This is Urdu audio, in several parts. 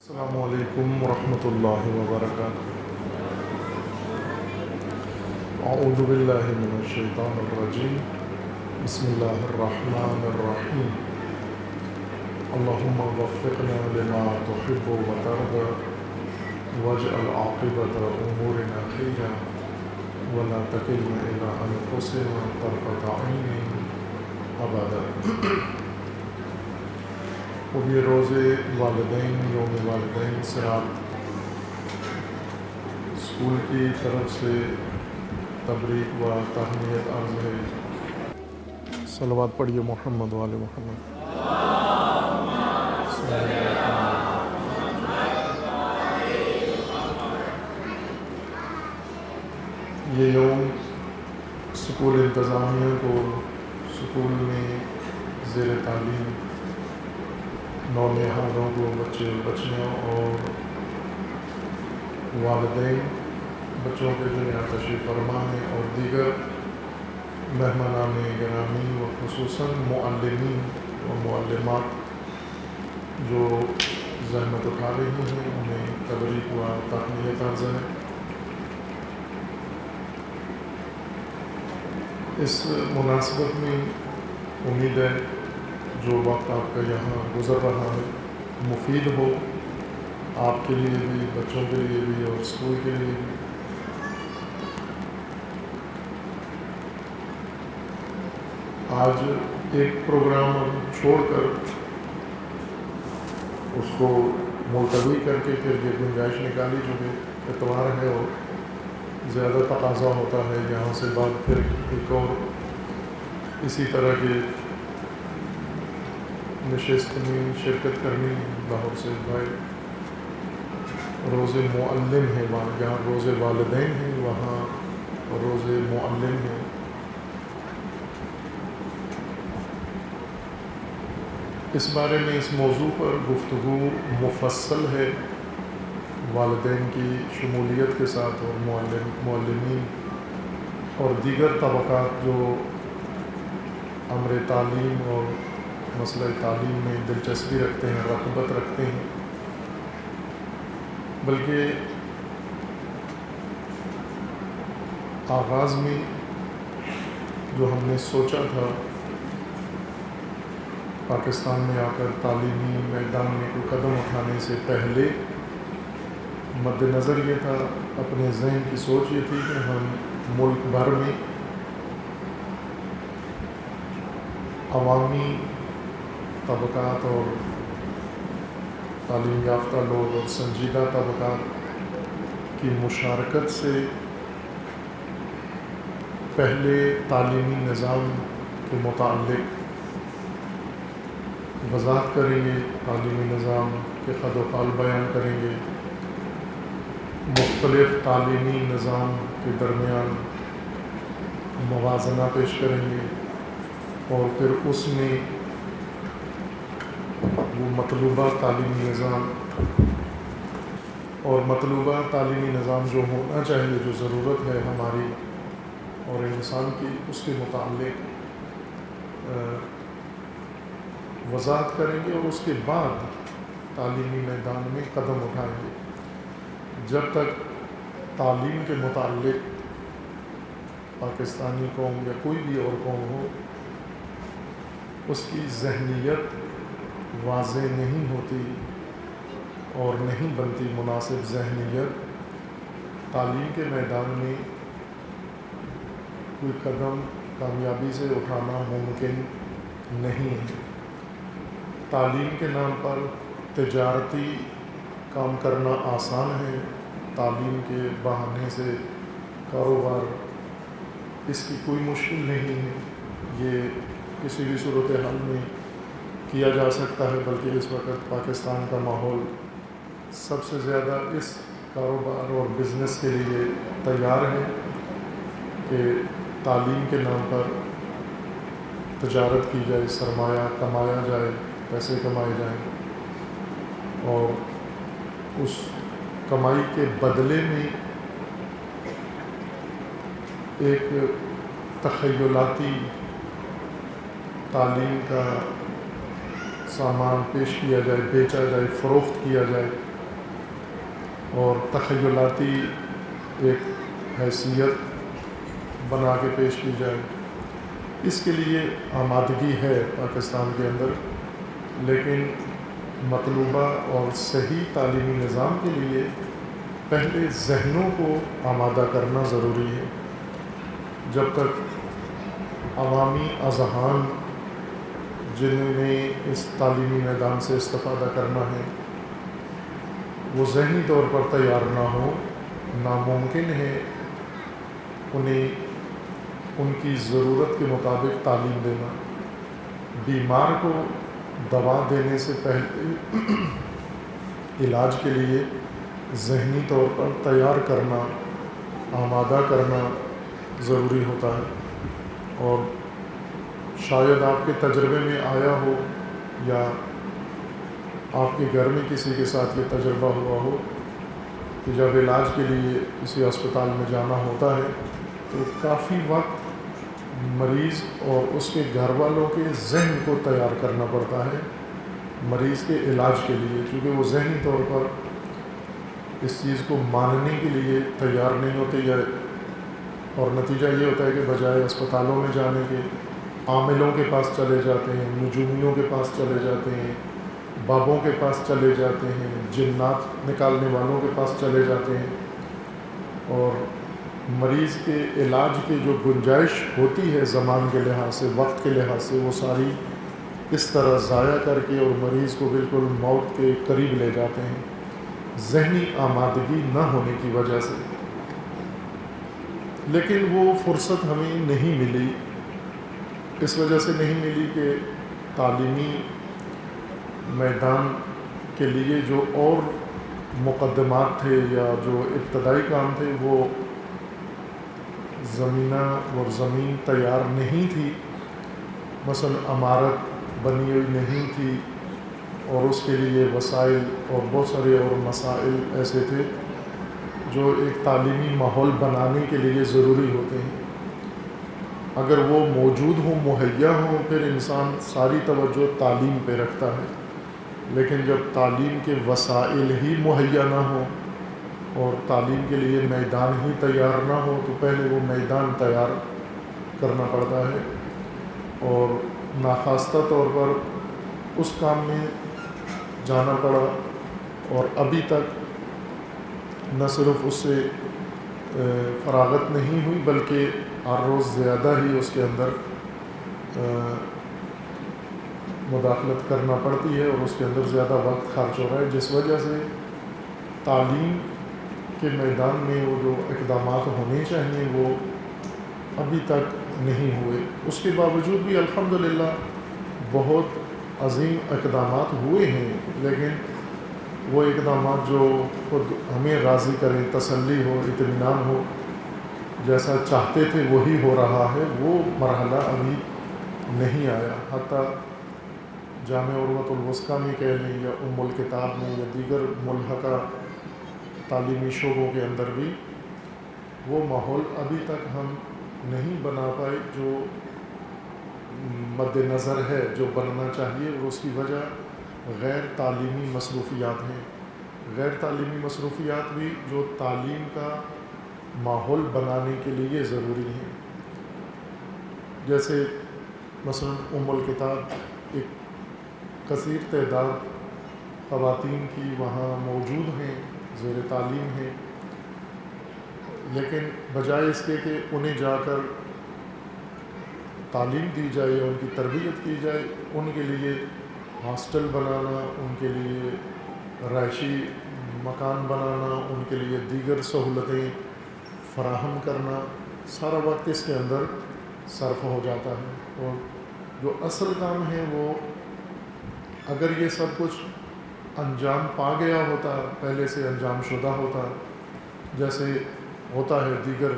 السلام علیکم ورحمۃ اللہ وبرکاتہ۔ اعوذ باللہ من الشیطان الرجیم، بسم اللہ الرحمن الرحیم۔ اللہم وفقنا لما تحب وترضى واجعل عاقبۃ امورنا خیرا ولا تکلنا الی انفسنا طرفۃ عین ابدا۔ اور یہ روز والدین، یوم والدین سرات اسکول کی طرف سے تبریک و تہنیت عرض ہے۔ صلوات پڑھیے محمد وآل محمد۔ یہ یوم اسکول انتظامیہ کو اسکول میں زیر تعلیم نونہالوں کو، بچے بچیاں اور والدین بچوں کے جو یہاں تشریف فرما ہیں اور دیگر مہمانان گرامی و خصوصاً معلمین و معلمات جو زحمت اٹھا رہی ہیں، انہیں تبریک و تہنیت عرض ہے۔ اس مناسبت میں امید ہے جو وقت آپ کا یہاں گزر رہا ہے مفید ہو، آپ کے لیے بھی، بچوں کے لیے بھی اور اسکول کے لیے بھی۔ آج ایک پروگرام چھوڑ کر اس کو ملتوی کر کے پھر یہ گنجائش نکالی جو کہ اتوار ہے اور زیادہ تقاضا ہوتا ہے یہاں سے بعد پھر ایک اور اسی طرح کے نشست میں شرکت کرنی لاہور سے باہر۔ روز معلم ہے وہاں، جہاں روز والدین ہیں وہاں روز معلم ہے۔ اس بارے میں اس موضوع پر گفتگو مفصل ہے والدین کی شمولیت کے ساتھ اور معلمین اور دیگر طبقات جو امر تعلیم اور مسئلہ تعلیم میں دلچسپی رکھتے ہیں، رغبت رکھتے ہیں۔ بلکہ آغاز میں جو ہم نے سوچا تھا پاکستان میں آ کر تعلیمی میدان میں کوئی قدم اٹھانے سے پہلے مد نظر یہ تھا، اپنے ذہن کی سوچ یہ تھی کہ ہم ملک بھر میں عوامی طبقات اور تعلیم یافتہ لوگ اور سنجیدہ طبقات کی مشارکت سے پہلے تعلیمی نظام کے متعلق وضاحت کریں گے، تعلیمی نظام کے خد و خال بیان کریں گے، مختلف تعلیمی نظام کے درمیان موازنہ پیش کریں گے اور پھر اس میں وہ مطلوبہ تعلیمی نظام جو ہونا چاہیے، جو ضرورت ہے ہماری اور انسان کی، اس کے متعلق وضاحت کریں گے اور اس کے بعد تعلیمی میدان میں قدم اٹھائیں گے۔ جب تک تعلیم کے متعلق پاکستانی قوم یا کوئی بھی اور قوم ہو، اس کی ذہنیت واضح نہیں ہوتی اور نہیں بنتی مناسب ذہنیت، تعلیم کے میدان میں کوئی قدم کامیابی سے اٹھانا ممکن نہیں ہے۔ تعلیم کے نام پر تجارتی کام کرنا آسان ہے، تعلیم کے بہانے سے کاروبار، اس کی کوئی مشکل نہیں ہے، یہ کسی بھی صورتحال میں کیا جا سکتا ہے۔ بلکہ اس وقت پاکستان کا ماحول سب سے زیادہ اس کاروبار اور بزنس کے لیے تیار ہے کہ تعلیم کے نام پر تجارت کی جائے، سرمایہ کمایا جائے، پیسے کمائے جائیں اور اس کمائی کے بدلے میں ایک تخیلاتی تعلیم کا سامان پیش کیا جائے، بیچا جائے، فروخت کیا جائے اور تخیلاتی ایک حیثیت بنا کے پیش کی جائے. اس کے لیے آمادگی ہے پاکستان کے اندر، لیکن مطلوبہ اور صحیح تعلیمی نظام کے لیے پہلے ذہنوں کو آمادہ کرنا ضروری ہے. جب تک عوامی اذہان جنہوں نے اس تعلیمی میدان سے استفادہ کرنا ہے وہ ذہنی طور پر تیار نہ ہو، ناممکن ہے انہیں ان کی ضرورت کے مطابق تعلیم دینا. بیمار کو دوا دینے سے پہلے علاج کے لیے ذہنی طور پر تیار کرنا، آمادہ کرنا ضروری ہوتا ہے. اور شاید آپ کے تجربے میں آیا ہو یا آپ کے گھر میں کسی کے ساتھ یہ تجربہ ہوا ہو کہ جب علاج کے لیے کسی اسپتال میں جانا ہوتا ہے تو کافی وقت مریض اور اس کے گھر والوں کے ذہن کو تیار کرنا پڑتا ہے مریض کے علاج کے لیے، کیونکہ وہ ذہنی طور پر اس چیز کو ماننے کے لیے تیار نہیں ہوتے، یا اور نتیجہ یہ ہوتا ہے کہ بجائے اسپتالوں میں جانے کے عاملوں کے پاس چلے جاتے ہیں، نجومیوں کے پاس چلے جاتے ہیں، بابوں کے پاس چلے جاتے ہیں، جنات نکالنے والوں کے پاس چلے جاتے ہیں. اور مریض کے علاج کی جو گنجائش ہوتی ہے زمان کے لحاظ سے، وقت کے لحاظ سے، وہ ساری اس طرح ضائع کر کے اور مریض کو بالکل موت کے قریب لے جاتے ہیں ذہنی آمادگی نہ ہونے کی وجہ سے. لیکن وہ فرصت ہمیں نہیں ملی، اس وجہ سے نہیں ملی کہ تعلیمی میدان کے لیے جو اور مقدمات تھے یا جو ابتدائی کام تھے وہ زمینہ اور زمین تیار نہیں تھی. مثلا عمارت بنی ہوئی نہیں تھی اور اس کے لیے وسائل اور بہت سارے اور مسائل ایسے تھے جو ایک تعلیمی ماحول بنانے کے لیے ضروری ہوتے ہیں. اگر وہ موجود ہوں، مہیا ہوں، پھر انسان ساری توجہ تعلیم پہ رکھتا ہے. لیکن جب تعلیم کے وسائل ہی مہیا نہ ہوں اور تعلیم کے لیے میدان ہی تیار نہ ہو تو پہلے وہ میدان تیار کرنا پڑتا ہے. اور ناخواستہ طور پر اس کام میں جانا پڑا اور ابھی تک نہ صرف اس سے فراغت نہیں ہوئی بلکہ ہر روز زیادہ ہی اس کے اندر مداخلت کرنا پڑتی ہے اور اس کے اندر زیادہ وقت خرچ ہو رہا ہے، جس وجہ سے تعلیم کے میدان میں وہ جو اقدامات ہونے چاہیے وہ ابھی تک نہیں ہوئے. اس کے باوجود بھی الحمدللہ بہت عظیم اقدامات ہوئے ہیں، لیکن وہ اقدامات جو خود ہمیں راضی کریں، تسلی ہو، اطمینان ہو، جیسا چاہتے تھے وہی ہو رہا ہے، وہ مرحلہ ابھی نہیں آیا. حتیٰ جامع عروۃ الوثقیٰ میں کہہ لیں یا ام الکتاب میں یا دیگر ملحقہ تعلیمی شعبوں کے اندر بھی وہ ماحول ابھی تک ہم نہیں بنا پائے جو مد نظر ہے، جو بننا چاہیے. اور اس کی وجہ غیر تعلیمی مصروفیات ہیں. غیر تعلیمی مصروفیات بھی جو تعلیم کا ماحول بنانے کے لیے ضروری ہیں. جیسے مثلا ام الکتاب ایک کثیر تعداد خواتین کی وہاں موجود ہیں، زیر تعلیم ہیں، لیکن بجائے اس کے کہ انہیں جا کر تعلیم دی جائے، ان کی تربیت کی جائے، ان کے لیے ہاسٹل بنانا، ان کے لیے رہائشی مکان بنانا، ان کے لیے دیگر سہولتیں فراہم کرنا، سارا وقت اس کے اندر صرف ہو جاتا ہے. اور جو اصل کام ہے وہ اگر یہ سب کچھ انجام پا گیا ہوتا، پہلے سے انجام شدہ ہوتا، جیسے ہوتا ہے دیگر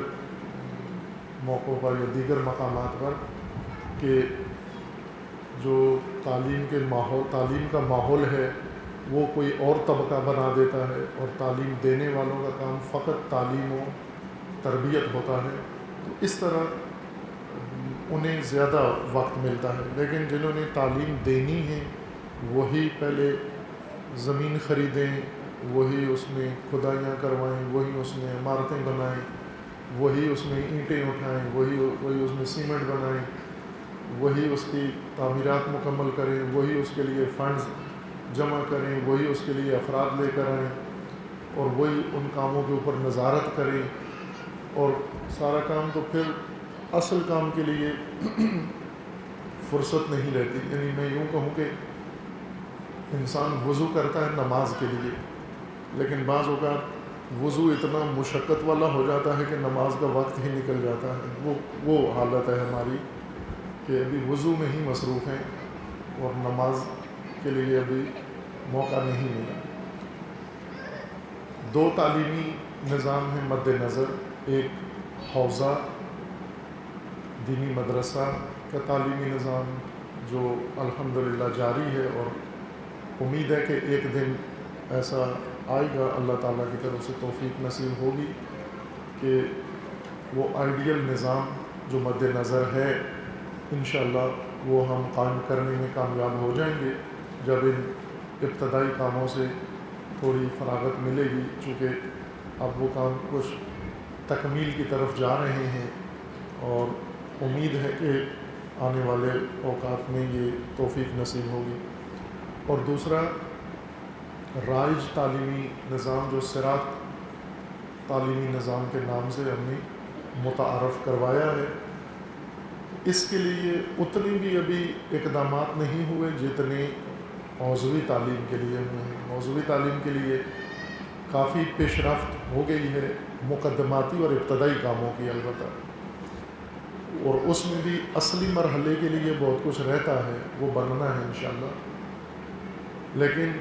موقعوں پر یا دیگر مقامات پر کہ جو تعلیم کا ماحول ہے وہ کوئی اور طبقہ بنا دیتا ہے اور تعلیم دینے والوں کا کام فقط تعلیم و تربیت ہوتا ہے، تو اس طرح انہیں زیادہ وقت ملتا ہے. لیکن جنہوں نے تعلیم دینی ہے وہی پہلے زمین خریدیں، وہی اس میں کھدائیاں کروائیں، وہی اس میں عمارتیں بنائیں، وہی اس میں اینٹیں اٹھائیں، وہی اس میں سیمنٹ بنائیں، وہی اس کی تعمیرات مکمل کریں، وہی اس کے لیے فنڈز جمع کریں، وہی اس کے لیے افراد لے کر آئیں اور وہی ان کاموں کے اوپر نظارت کریں، اور سارا کام تو پھر اصل کام کے لیے فرصت نہیں رہتی۔ یعنی میں یوں کہوں کہ انسان وضو کرتا ہے نماز کے لیے، لیکن بعض اوقات وضو اتنا مشقت والا ہو جاتا ہے کہ نماز کا وقت ہی نکل جاتا ہے۔ وہ حالت ہے ہماری کہ ابھی وضو میں ہی مصروف ہیں اور نماز کے لیے ابھی موقع نہیں ملا۔ دو تعلیمی نظام ہیں مد نظر، ایک حوزہ دینی مدرسہ کا تعلیمی نظام جو الحمدللہ جاری ہے، اور امید ہے کہ ایک دن ایسا آئے گا، اللہ تعالیٰ کی طرف سے توفیق نصیب ہوگی کہ وہ آئیڈیل نظام جو مد نظر ہے انشاءاللہ وہ ہم قائم کرنے میں کامیاب ہو جائیں گے جب ان ابتدائی کاموں سے تھوڑی فراغت ملے گی، چونکہ اب وہ کام کچھ تکمیل کی طرف جا رہے ہیں، اور امید ہے کہ آنے والے اوقات میں یہ توفیق نصیب ہوگی۔ اور دوسرا رائج تعلیمی نظام جو صراط تعلیمی نظام کے نام سے ہم نے متعارف کروایا ہے، اس کے لیے اتنے بھی ابھی اقدامات نہیں ہوئے جتنے موضوعی تعلیم کے لیے ہوئے ہیں۔ موضوعی تعلیم کے لیے کافی پیش رفت ہو گئی ہے، مقدماتی اور ابتدائی کاموں کی البتہ، اور اس میں بھی اصلی مرحلے کے لیے بہت کچھ رہتا ہے، وہ بننا ہے انشاءاللہ۔ لیکن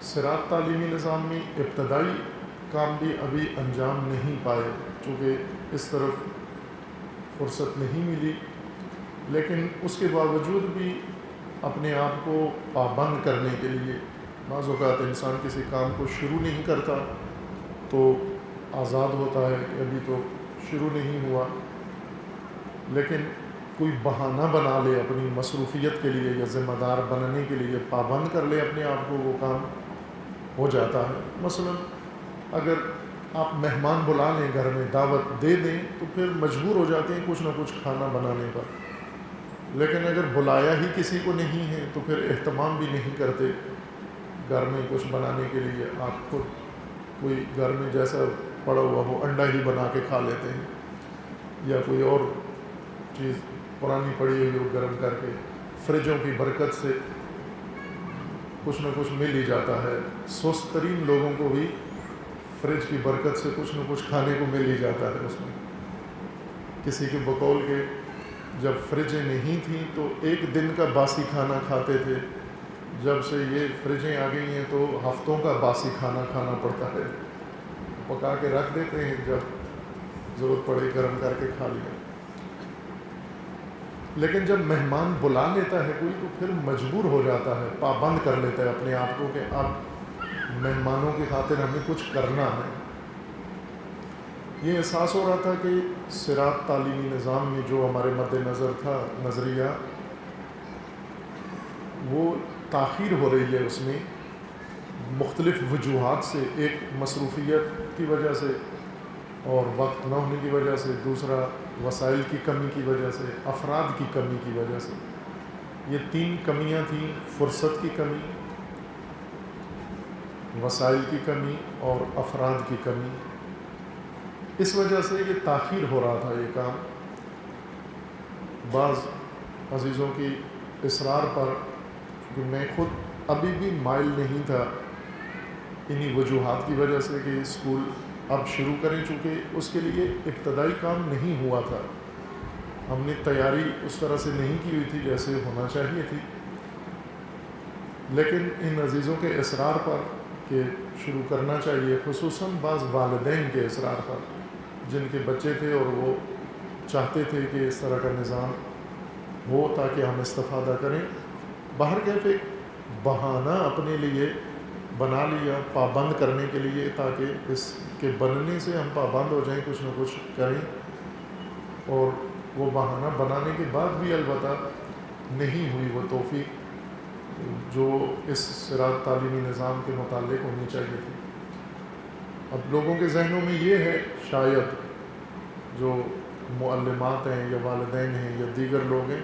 صراط تعلیمی نظام میں ابتدائی کام بھی ابھی انجام نہیں پائے، چونکہ اس طرف فرصت نہیں ملی، لیکن اس کے باوجود بھی اپنے آپ کو پابند کرنے کے لیے بعض اوقات انسان کسی کام کو شروع نہیں کرتا تو آزاد ہوتا ہے کہ ابھی تو شروع نہیں ہوا، لیکن کوئی بہانہ بنا لے اپنی مصروفیت کے لیے یا ذمہ دار بننے کے لیے، پابند کر لے اپنے آپ کو، وہ کام ہو جاتا ہے۔ مثلا اگر آپ مہمان بلا لیں، گھر میں دعوت دے دیں، تو پھر مجبور ہو جاتے ہیں کچھ نہ کچھ کھانا بنانے پر، لیکن اگر بلایا ہی کسی کو نہیں ہے تو پھر اہتمام بھی نہیں کرتے گھر میں کچھ بنانے کے لیے۔ آپ خود کوئی گھر میں جیسا پڑا ہوا ہو انڈا ہی بنا کے کھا لیتے ہیں، یا کوئی اور چیز پرانی پڑی ہوئی ہو گرم کر کے، فریجوں کی برکت سے کچھ نہ کچھ مل ہی جاتا ہے۔ سست ترین لوگوں کو بھی فریج کی برکت سے کچھ نہ کچھ کھانے کو مل ہی جاتا ہے۔ اس میں کسی کے بقول کے جب فریجیں نہیں تھیں تو ایک دن کا باسی کھانا کھاتے تھے، جب سے یہ فریجیں آ گئی ہیں تو ہفتوں کا باسی کھانا کھانا پڑتا ہے، پکا کے رکھ دیتے ہیں، جب ضرورت پڑے گرم کر کے کھا لیا۔ لیکن جب مہمان بلا لیتا ہے کوئی تو پھر مجبور ہو جاتا ہے، پابند کر لیتا ہے اپنے آپ کو کہ اب مہمانوں کی خاطر ہمیں کچھ کرنا ہے۔ یہ احساس ہو رہا تھا کہ صراط تعلیمی نظام میں جو ہمارے مد نظر تھا نظریہ، وہ تاخیر ہو رہی ہے اس میں مختلف وجوہات سے، ایک مصروفیت کی وجہ سے اور وقت نہ ہونے کی وجہ سے، دوسرا وسائل کی کمی کی وجہ سے، افراد کی کمی کی وجہ سے۔ یہ تین کمیاں تھیں، فرصت کی کمی، وسائل کی کمی اور افراد کی کمی۔ اس وجہ سے یہ تاخیر ہو رہا تھا یہ کام۔ بعض عزیزوں کی اصرار پر، کہ میں خود ابھی بھی مائل نہیں تھا انہی وجوہات کی وجہ سے کہ اسکول اب شروع کریں، چونکہ اس کے لیے ابتدائی کام نہیں ہوا تھا، ہم نے تیاری اس طرح سے نہیں کی ہوئی تھی جیسے ہونا چاہیے تھی۔ لیکن ان عزیزوں کے اصرار پر کہ شروع کرنا چاہیے، خصوصاً بعض والدین کے اصرار پر جن کے بچے تھے اور وہ چاہتے تھے کہ اس طرح کا نظام ہو تاکہ ہم استفادہ کریں، باہر کیفے ایک بہانہ اپنے لیے بنا لیا پابند کرنے کے لیے، تاکہ اس کے بننے سے ہم پابند ہو جائیں، کچھ نہ کچھ کریں۔ اور وہ بہانہ بنانے کے بعد بھی البتہ نہیں ہوئی وہ توفیق جو اس صراط تعلیمی نظام کے متعلق ہونی چاہیے تھی۔ اب لوگوں کے ذہنوں میں یہ ہے، شاید جو معلمات ہیں یا والدین ہیں یا دیگر لوگ ہیں،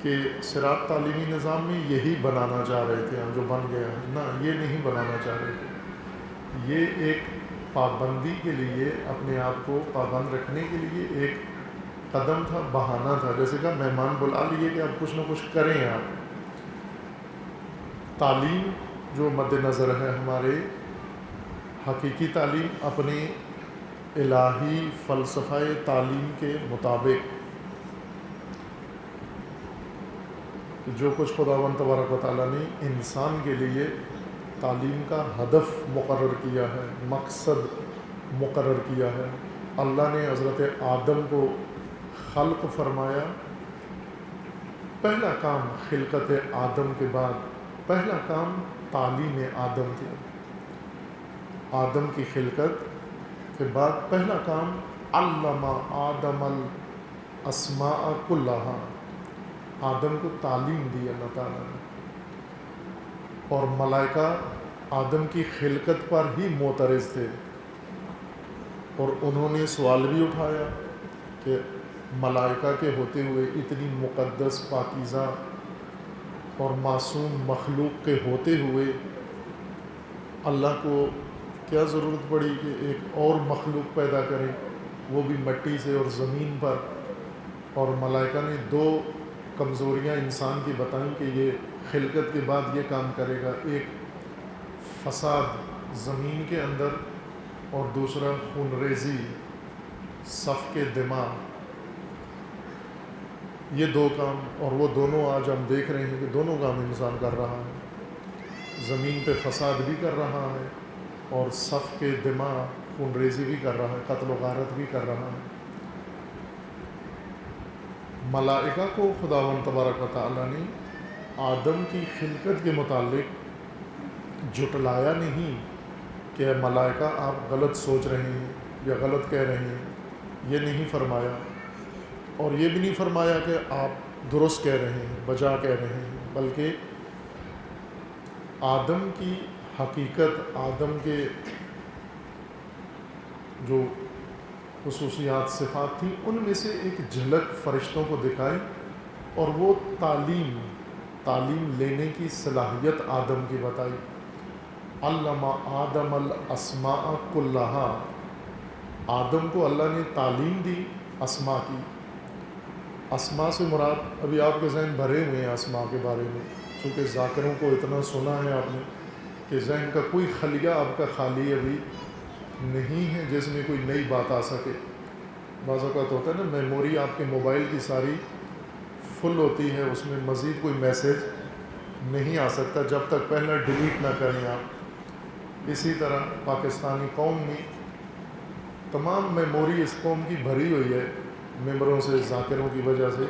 کہ صراط تعلیمی نظام میں یہی بنانا چاہ رہے تھے، جو بن گیا ہے۔ نہ، یہ نہیں بنانا چاہ رہے تھے۔ یہ ایک پابندی کے لیے، اپنے آپ کو پابند رکھنے کے لیے ایک قدم تھا، بہانہ تھا، جیسے کہ مہمان بلا لیے کہ اب کچھ نہ کچھ کریں آپ۔ تعلیم جو مد نظر ہے ہمارے، حقیقی تعلیم اپنے الہی فلسفہ تعلیم کے مطابق، جو کچھ خداوند تبارک و تعالیٰ نے انسان کے لیے تعلیم کا ہدف مقرر کیا ہے، مقصد مقرر کیا ہے۔ اللہ نے حضرت آدم کو خلق فرمایا۔ پہلا کام خلقت آدم کے بعد، پہلا کام تعلیم آدم تھی۔ آدم کی خلقت کے بعد پہلا کام علم آدم الاسماء کلہا، آدم کو تعلیم دی اللہ تعالیٰ نے۔ اور ملائکہ آدم کی خلقت پر ہی معترض تھے، اور انہوں نے سوال بھی اٹھایا کہ ملائکہ کے ہوتے ہوئے، اتنی مقدس، پاکیزہ اور معصوم مخلوق کے ہوتے ہوئے، اللہ کو کیا ضرورت پڑی کہ ایک اور مخلوق پیدا کریں، وہ بھی مٹی سے اور زمین پر۔ اور ملائکہ نے دو کمزوریاں انسان کی بتائیں کہ یہ خلقت کے بعد یہ کام کرے گا، ایک فساد زمین کے اندر، اور دوسرا خون ریزی، سفک دماء۔ یہ دو کام، اور وہ دونوں آج ہم دیکھ رہے ہیں کہ دونوں کام انسان کر رہا ہے۔ زمین پہ فساد بھی کر رہا ہے، اور سفک دماء، خون ریزی بھی کر رہا ہے، قتل و غارت بھی کر رہا ہے۔ ملائکہ کو خداوند تبارک و تعالیٰ نے آدم کی خلقت کے متعلق جھٹلایا نہیں کہ اے ملائکہ آپ غلط سوچ رہے ہیں یا غلط کہہ رہے ہیں، یہ نہیں فرمایا۔ اور یہ بھی نہیں فرمایا کہ آپ درست کہہ رہے ہیں، بجا کہہ رہے ہیں، بلکہ آدم کی حقیقت، آدم کے جو خصوصیات، صفات تھیں، ان میں سے ایک جھلک فرشتوں کو دکھائی، اور وہ تعلیم لینے کی صلاحیت آدم کی بتائی۔ علم آدم الاسماء کلہا، آدم کو اللہ نے تعلیم دی اسماء کی۔ اسماء سے مراد، ابھی آپ کے ذہن بھرے ہوئے ہیں اسماء کے بارے میں، چونکہ ذاکروں کو اتنا سنا ہے آپ نے کہ ذہن کا کوئی خلیہ آپ کا خالی ابھی نہیں ہے جس میں کوئی نئی بات آ سکے۔ بعض اوقات ہوتا ہے نا، میموری آپ کے موبائل کی ساری فل ہوتی ہے، اس میں مزید کوئی میسیج نہیں آ سکتا جب تک پہلا ڈیلیٹ نہ کریں آپ۔ اسی طرح پاکستانی قوم میں تمام میموری اس قوم کی بھری ہوئی ہے ممبروں سے، ذاکروں کی وجہ سے،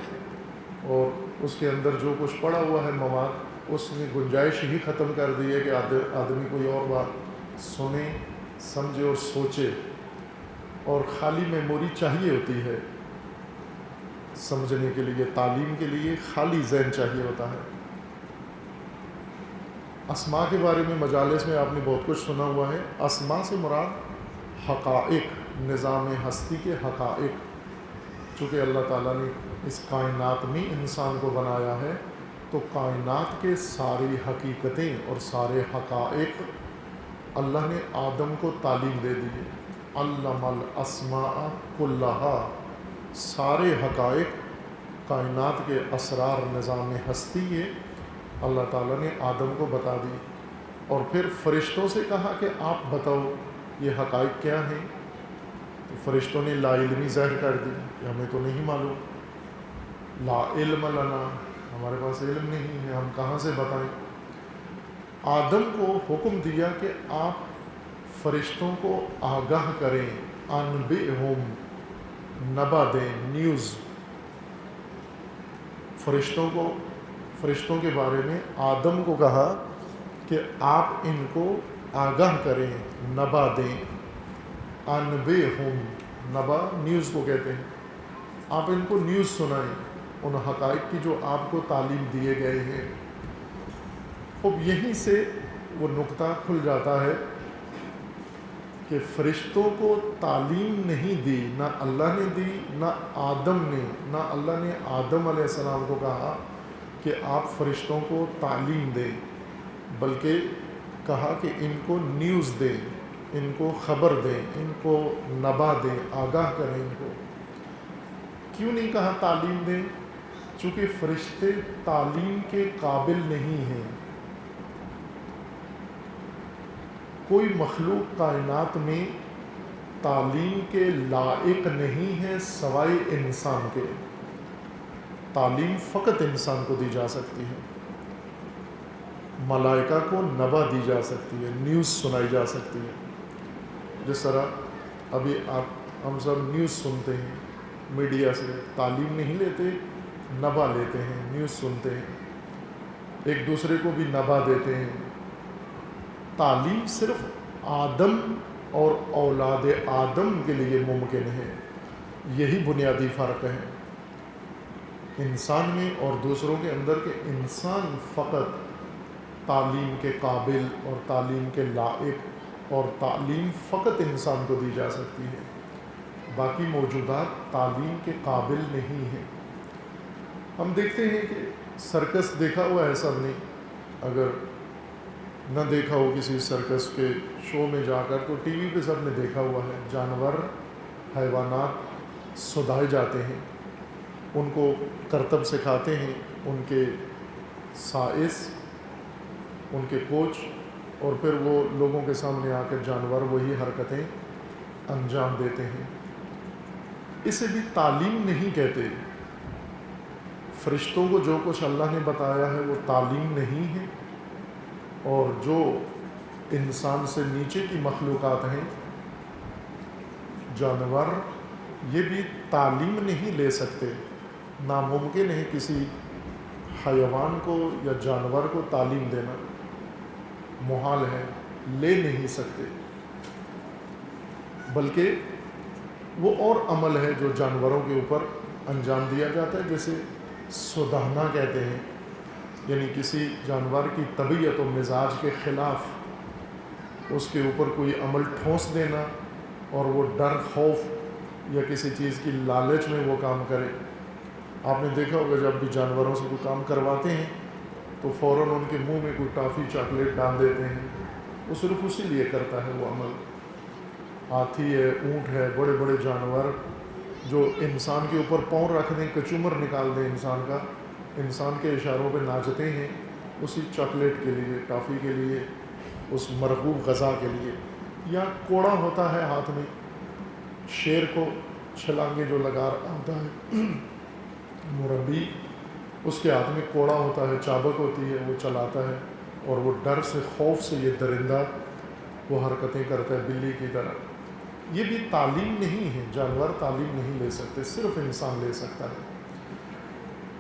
اور اس کے اندر جو کچھ پڑا ہوا ہے مواد، اس نے گنجائش ہی ختم کر دی ہے کہ آدمی کوئی اور بات سنے، سمجھے اور سوچے۔ اور خالی میموری چاہیے ہوتی ہے سمجھنے کے لیے، تعلیم کے لیے خالی ذہن چاہیے ہوتا ہے۔ اسماء کے بارے میں مجالس میں آپ نے بہت کچھ سنا ہوا ہے۔ اسماء سے مراد حقائق، نظام ہستی کے حقائق۔ چونکہ اللہ تعالیٰ نے اس کائنات میں انسان کو بنایا ہے، تو کائنات کے ساری حقیقتیں اور سارے حقائق اللہ نے آدم کو تعلیم دے دی ہے۔ علم الاسماء کلہا، سارے حقائق، کائنات کے اسرار، نظام ہستی ہے، اللہ تعالیٰ نے آدم کو بتا دی۔ اور پھر فرشتوں سے کہا کہ آپ بتاؤ یہ حقائق کیا ہیں؟ تو فرشتوں نے لا علمی ظاہر کر دی کہ ہمیں تو نہیں معلوم، لا علم لنا، ہمارے پاس علم نہیں ہے، ہم کہاں سے بتائیں۔ آدم کو حکم دیا کہ آپ فرشتوں کو آگاہ کریں، انبئہم، نبا دیں، نیوز۔ فرشتوں کے بارے میں آدم کو کہا کہ آپ ان کو آگاہ کریں، نبا دیں۔ انبئہم، نبا نیوز کو کہتے ہیں، آپ ان کو نیوز سنائیں، ان حقائق کی جو آپ کو تعلیم دیے گئے ہیں۔ اب یہیں سے وہ نقطہ کھل جاتا ہے کہ فرشتوں کو تعلیم نہیں دی، نہ اللہ نے دی نہ آدم نے، نہ اللہ نے آدم علیہ السلام کو کہا کہ آپ فرشتوں کو تعلیم دیں، بلکہ کہا کہ ان کو نیوز دیں، ان کو خبر دیں، ان کو نبا دیں، آگاہ کریں ان کو۔ کیوں نہیں کہا تعلیم دیں؟ چونکہ فرشتے تعلیم کے قابل نہیں ہیں۔ کوئی مخلوق کائنات میں تعلیم کے لائق نہیں ہے سوائے انسان کے۔ تعلیم فقط انسان کو دی جا سکتی ہے، ملائکہ کو نبا دی جا سکتی ہے، نیوز سنائی جا سکتی ہے۔ جس طرح ابھی ہم سب نیوز سنتے ہیں میڈیا سے، تعلیم نہیں لیتے، نبا لیتے ہیں، نیوز سنتے ہیں، ایک دوسرے کو بھی نبا دیتے ہیں۔ تعلیم صرف آدم اور اولاد آدم کے لیے ممکن ہے، یہی بنیادی فرق ہے انسان میں اور دوسروں کے اندر، کہ انسان فقط تعلیم کے قابل اور تعلیم کے لائق، اور تعلیم فقط انسان کو دی جا سکتی ہے، باقی موجودات تعلیم کے قابل نہیں ہیں۔ ہم دیکھتے ہیں کہ سرکس دیکھا ہوا ہے سب نے، اگر نہ دیکھا ہو کسی سرکس کے شو میں جا کر تو ٹی وی پہ سب نے دیکھا ہوا ہے۔ جانور، حیوانات سدھائے جاتے ہیں، ان کو کرتب سکھاتے ہیں ان کے سائس، ان کے کوچ، اور پھر وہ لوگوں کے سامنے آ کر جانور وہی حرکتیں انجام دیتے ہیں۔ اسے بھی تعلیم نہیں کہتے۔ فرشتوں کو جو کچھ اللہ نے بتایا ہے وہ تعلیم نہیں ہے، اور جو انسان سے نیچے کی مخلوقات ہیں، جانور، یہ بھی تعلیم نہیں لے سکتے۔ ناممکن ہے کسی حیوان کو یا جانور کو تعلیم دینا، محال ہے، لے نہیں سکتے۔ بلکہ وہ اور عمل ہے جو جانوروں کے اوپر انجام دیا جاتا ہے، جیسے سدھانا کہتے ہیں، یعنی کسی جانور کی طبیعت و مزاج کے خلاف اس کے اوپر کوئی عمل ٹھونس دینا، اور وہ ڈر، خوف یا کسی چیز کی لالچ میں وہ کام کرے۔ آپ نے دیکھا ہوگا جب بھی جانوروں سے کوئی کام کرواتے ہیں تو فوراً ان کے منہ میں کوئی ٹافی، چاکلیٹ ڈال دیتے ہیں، وہ صرف اسی لیے کرتا ہے وہ عمل۔ ہاتھی ہے، اونٹ ہے، بڑے بڑے جانور جو انسان کے اوپر پاؤں رکھ دیں، کچومر نکال دیں انسان کا، انسان کے اشاروں پہ ناچتے ہیں اسی چاکلیٹ کے لیے، ٹافی کے لیے، اس مرغوب غذا کے لیے۔ یا کوڑا ہوتا ہے ہاتھ میں، شیر کو چھلانگے جو لگا ہوتا ہے مربی، اس کے ہاتھ میں کوڑا ہوتا ہے، چابک ہوتی ہے، وہ چلاتا ہے، اور وہ ڈر سے، خوف سے یہ درندہ وہ حرکتیں کرتا ہے بلی کی طرح۔ یہ بھی تعلیم نہیں ہے، جانور تعلیم نہیں لے سکتے، صرف انسان لے سکتا ہے۔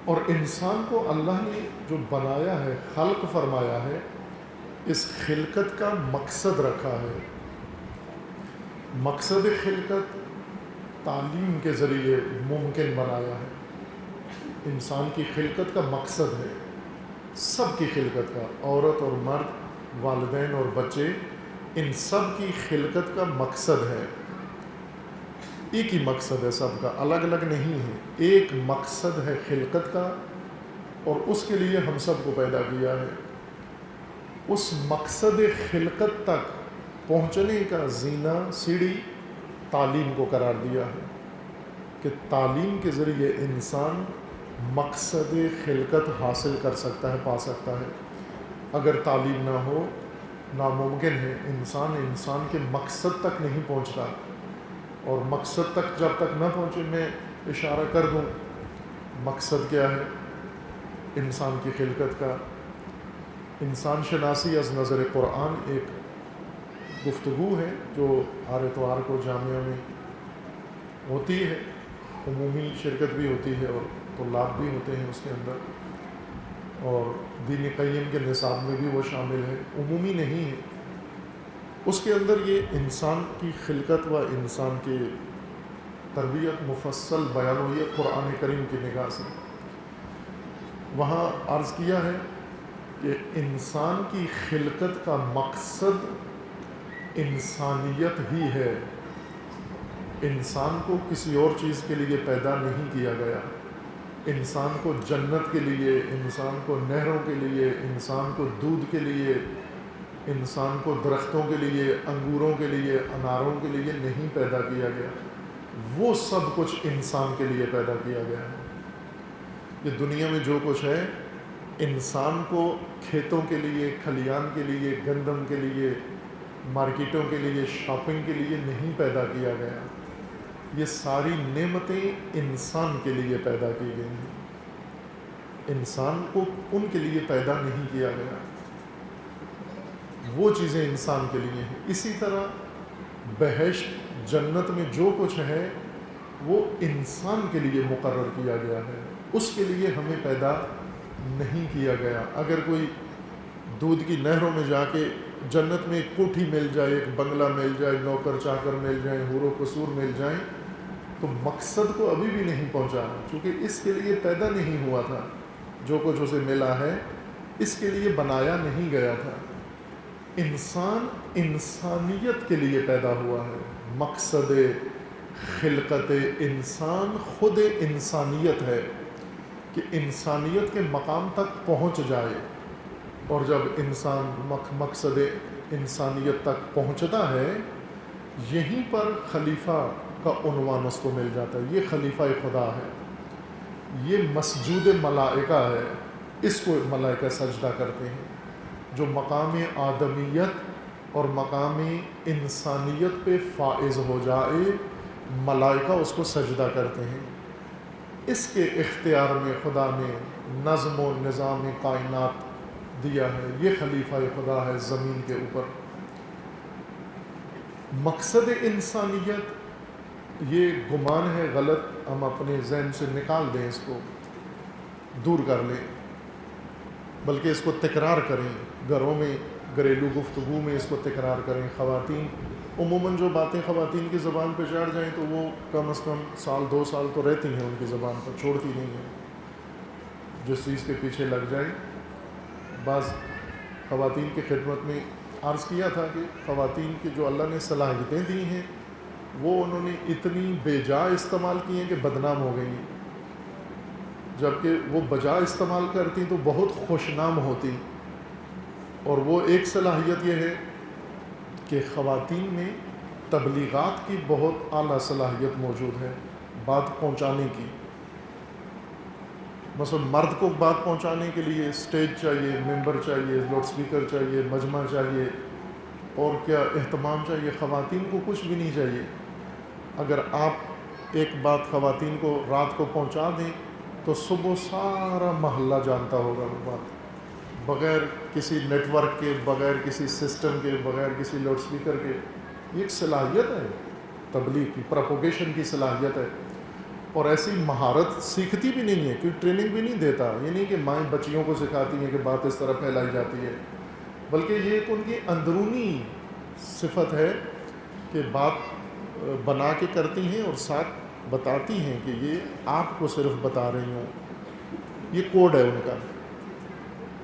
اور انسان کو اللہ نے جو بنایا ہے، خلق فرمایا ہے، اس خلقت کا مقصد رکھا ہے۔ مقصد خلقت تعلیم کے ذریعے ممکن بنایا ہے۔ انسان کی خلقت کا مقصد ہے، سب کی خلقت کا، عورت اور مرد، والدین اور بچے، ان سب کی خلقت کا مقصد ہے، ایک ہی مقصد ہے سب کا، الگ الگ نہیں ہے۔ ایک مقصد ہے خلقت کا، اور اس کے لیے ہم سب کو پیدا کیا ہے۔ اس مقصد خلقت تک پہنچنے کا زینہ، سیڑھی، تعلیم کو قرار دیا ہے، کہ تعلیم کے ذریعے انسان مقصد خلقت حاصل کر سکتا ہے، پا سکتا ہے۔ اگر تعلیم نہ ہو، ناممکن ہے، انسان کے مقصد تک نہیں پہنچتا۔ اور مقصد تک جب تک نہ پہنچے، میں اشارہ کر دوں مقصد کیا ہے انسان کی خلقت کا۔ انسان شناسی از نظر قرآن ایک گفتگو ہے جو ہر اتوار کو جامعہ میں ہوتی ہے، عمومی شرکت بھی ہوتی ہے اور طلاب بھی ہوتے ہیں اس کے اندر، اور دین قیم کے نصاب میں بھی وہ شامل ہے، عمومی نہیں ہے۔ اس کے اندر یہ انسان کی خلقت و انسان کی تربیت مفصل بیان ہوئی ہے قرآن کریم کی نگاہ سے۔ وہاں عرض کیا ہے کہ انسان کی خلقت کا مقصد انسانیت ہی ہے. انسان کو کسی اور چیز کے لیے پیدا نہیں کیا گیا. انسان کو جنت کے لیے، انسان کو نہروں کے لیے، انسان کو دودھ کے لیے، انسان کو درختوں کے لیے، انگوروں کے لیے، اناروں کے لیے نہیں پیدا کیا گیا. وہ سب کچھ انسان کے لیے پیدا کیا گیا ہے. یہ دنیا میں جو کچھ ہے انسان کو کھیتوں کے لیے، کھلیان کے لیے، گندم کے لیے، مارکیٹوں کے لیے، شاپنگ کے لیے نہیں پیدا کیا گیا. یہ ساری نعمتیں انسان کے لیے پیدا کی گئی ہیں. انسان کو ان کے لیے پیدا نہیں کیا گیا. وہ چیزیں انسان کے لیے ہیں. اسی طرح بہشت، جنت میں جو کچھ ہے وہ انسان کے لیے مقرر کیا گیا ہے. اس کے لیے ہمیں پیدا نہیں کیا گیا. اگر کوئی دودھ کی نہروں میں جا کے جنت میں ایک کوٹھی مل جائے، ایک بنگلہ مل جائے، نوکر چاکر مل جائیں، حور و قصور مل جائیں، تو مقصد کو ابھی بھی نہیں پہنچا، کیونکہ اس کے لیے پیدا نہیں ہوا تھا. جو کچھ اسے ملا ہے اس کے لیے بنایا نہیں گیا تھا. انسان انسانیت کے لیے پیدا ہوا ہے. مقصد خلقت انسان خود انسانیت ہے کہ انسانیت کے مقام تک پہنچ جائے. اور جب انسان مقصد انسانیت تک پہنچتا ہے، یہیں پر خلیفہ کا عنوان اس کو مل جاتا ہے. یہ خلیفہ خدا ہے، یہ مسجود ملائکہ ہے. اس کو ملائکہ سجدہ کرتے ہیں. جو مقام آدمیت اور مقام انسانیت پہ فائز ہو جائے، ملائکہ اس کو سجدہ کرتے ہیں. اس کے اختیار میں خدا نے نظم و نظام کائنات دیا ہے. یہ خلیفہ خدا ہے زمین کے اوپر. مقصد انسانیت، یہ گمان ہے غلط، ہم اپنے ذہن سے نکال دیں، اس کو دور کر لیں، بلکہ اس کو تکرار کریں. گھروں میں، گھریلو گفتگو میں اس کو تکرار کریں. خواتین عموماً جو باتیں خواتین کی زبان پہ چڑھ جائیں تو وہ کم از کم 1-2 سال تو رہتی ہیں ان کی زبان پر، چھوڑتی نہیں ہیں. جس چیز کے پیچھے لگ جائیں. بعض خواتین کی خدمت میں عرض کیا تھا کہ خواتین کی جو اللہ نے صلاحیتیں دی ہیں وہ انہوں نے اتنی بے جا استعمال کی ہیں کہ بدنام ہو گئی ہیں، جبکہ وہ بجا استعمال کرتی تو بہت خوش نام ہوتی. اور وہ ایک صلاحیت یہ ہے کہ خواتین میں تبلیغات کی بہت اعلیٰ صلاحیت موجود ہے، بات پہنچانے کی. مثلا مرد کو بات پہنچانے کے لیے اسٹیج چاہیے، ممبر چاہیے، لاؤڈ اسپیکر چاہیے، مجمع چاہیے، اور کیا اہتمام چاہیے. خواتین کو کچھ بھی نہیں چاہیے. اگر آپ ایک بات خواتین کو رات کو پہنچا دیں تو صبح سارا محلہ جانتا ہوگا وہ بات، بغیر کسی نیٹ ورک کے، بغیر کسی سسٹم کے، بغیر کسی لاؤڈ اسپیکر کے. یہ ایک صلاحیت ہے تبلیغ کی، پروپوگیشن کی صلاحیت ہے. اور ایسی مہارت سیکھتی بھی نہیں ہے، کوئی ٹریننگ بھی نہیں دیتا. یہ نہیں کہ مائیں بچیوں کو سکھاتی ہیں کہ بات اس طرح پھیلائی جاتی ہے، بلکہ یہ ایک ان کی اندرونی صفت ہے کہ بات بنا کے کرتی ہیں اور ساتھ بتاتی ہیں کہ یہ آپ کو صرف بتا رہی ہوں. یہ کوڈ ہے ان کا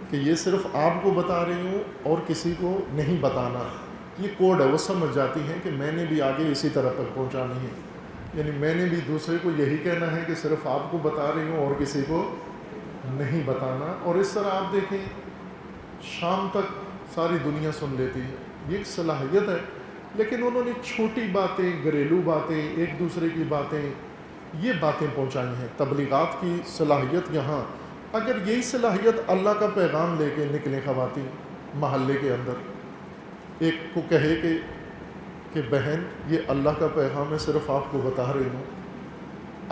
کہ یہ صرف آپ کو بتا رہی ہوں اور کسی کو نہیں بتانا. یہ کوڈ ہے. وہ سمجھ جاتی ہیں کہ میں نے بھی آگے اسی طرح تک پہنچانی ہے، یعنی میں نے بھی دوسرے کو یہی کہنا ہے کہ صرف آپ کو بتا رہی ہوں اور کسی کو نہیں بتانا. اور اس طرح آپ دیکھیں شام تک ساری دنیا سن لیتی ہے. یہ ایک صلاحیت ہے. لیکن انہوں نے چھوٹی باتیں، گھریلو باتیں، ایک دوسرے کی باتیں، یہ باتیں پہنچائی ہیں. تبلیغات کی صلاحیت یہاں. اگر یہی صلاحیت اللہ کا پیغام لے کے نکلیں خواتین محلے کے اندر، ایک کو کہے کہ بہن یہ اللہ کا پیغام ہے، صرف آپ کو بتا رہی ہوں،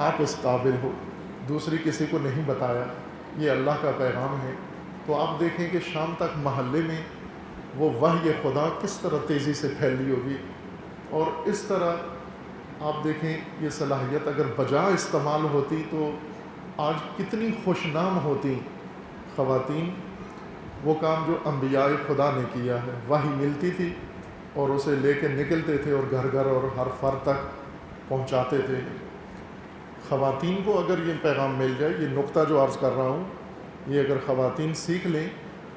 آپ اس قابل ہو، دوسری کسی کو نہیں بتایا، یہ اللہ کا پیغام ہے، تو آپ دیکھیں کہ شام تک محلے میں وہ وحی خدا کس طرح تیزی سے پھیلی ہوگی. اور اس طرح آپ دیکھیں یہ صلاحیت اگر بجا استعمال ہوتی تو آج کتنی خوش نام ہوتی خواتین. وہ کام جو انبیاء خدا نے کیا ہے، وحی ملتی تھی اور اسے لے کے نکلتے تھے اور گھر گھر اور ہر فرد تک پہنچاتے تھے. خواتین کو اگر یہ پیغام مل جائے، یہ نقطہ جو عرض کر رہا ہوں، یہ اگر خواتین سیکھ لیں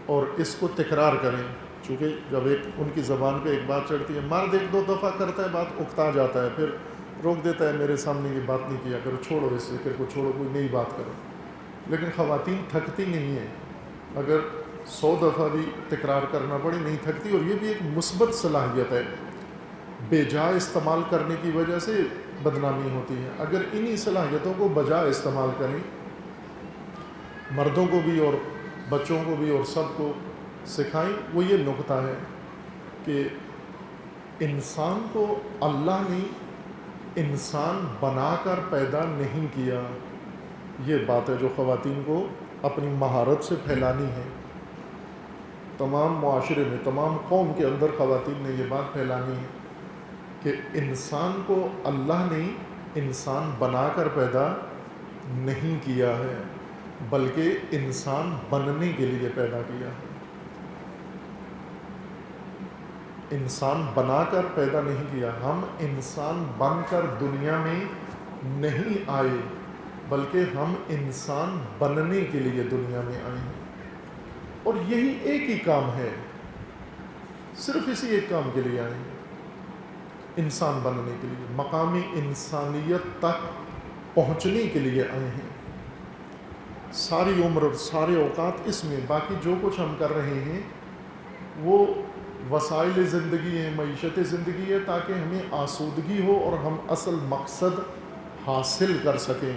اور اس کو تکرار کریں، چونکہ جب ان کی زبان پہ ایک بات چڑھتی ہے، مرد ایک دو دفعہ کرتا ہے بات، اکتا جاتا ہے، پھر روک دیتا ہے، میرے سامنے یہ بات نہیں کیا کرو، چھوڑو اس ذکر کو، چھوڑو، کوئی نئی بات کرو. لیکن خواتین تھکتی نہیں ہیں، اگر 100 دفعہ بھی تکرار کرنا پڑے نہیں تھکتی، اور یہ بھی ایک مثبت صلاحیت ہے. بے جا استعمال کرنے کی وجہ سے بدنامی ہوتی ہے. اگر انہی صلاحیتوں کو بجا استعمال کریں، مردوں کو بھی اور بچوں کو بھی اور سب کو سکھائیں. وہ یہ نقطہ ہے کہ انسان کو اللہ نے انسان بنا کر پیدا نہیں کیا. یہ بات ہے جو خواتین کو اپنی مہارت سے پھیلانی ہے. تمام معاشرے میں، تمام قوم کے اندر خواتین نے یہ بات پھیلانی ہے کہ انسان کو اللہ نے انسان بنا کر پیدا نہیں کیا ہے، بلکہ انسان بننے کے لیے پیدا کیا ہے. انسان بنا کر پیدا نہیں کیا. ہم انسان بن کر دنیا میں نہیں آئے، بلکہ ہم انسان بننے کے لیے دنیا میں آئے ہیں. اور یہی ایک ہی کام ہے، صرف اسی ایک کام کے لیے آئے ہیں، انسان بننے کے لیے، مقام انسانیت تک پہنچنے کے لیے آئے ہیں. ساری عمر اور سارے اوقات اس میں، باقی جو کچھ ہم کر رہے ہیں وہ وسائل زندگی ہیں، معیشت زندگی ہے، تاکہ ہمیں آسودگی ہو اور ہم اصل مقصد حاصل کر سکیں.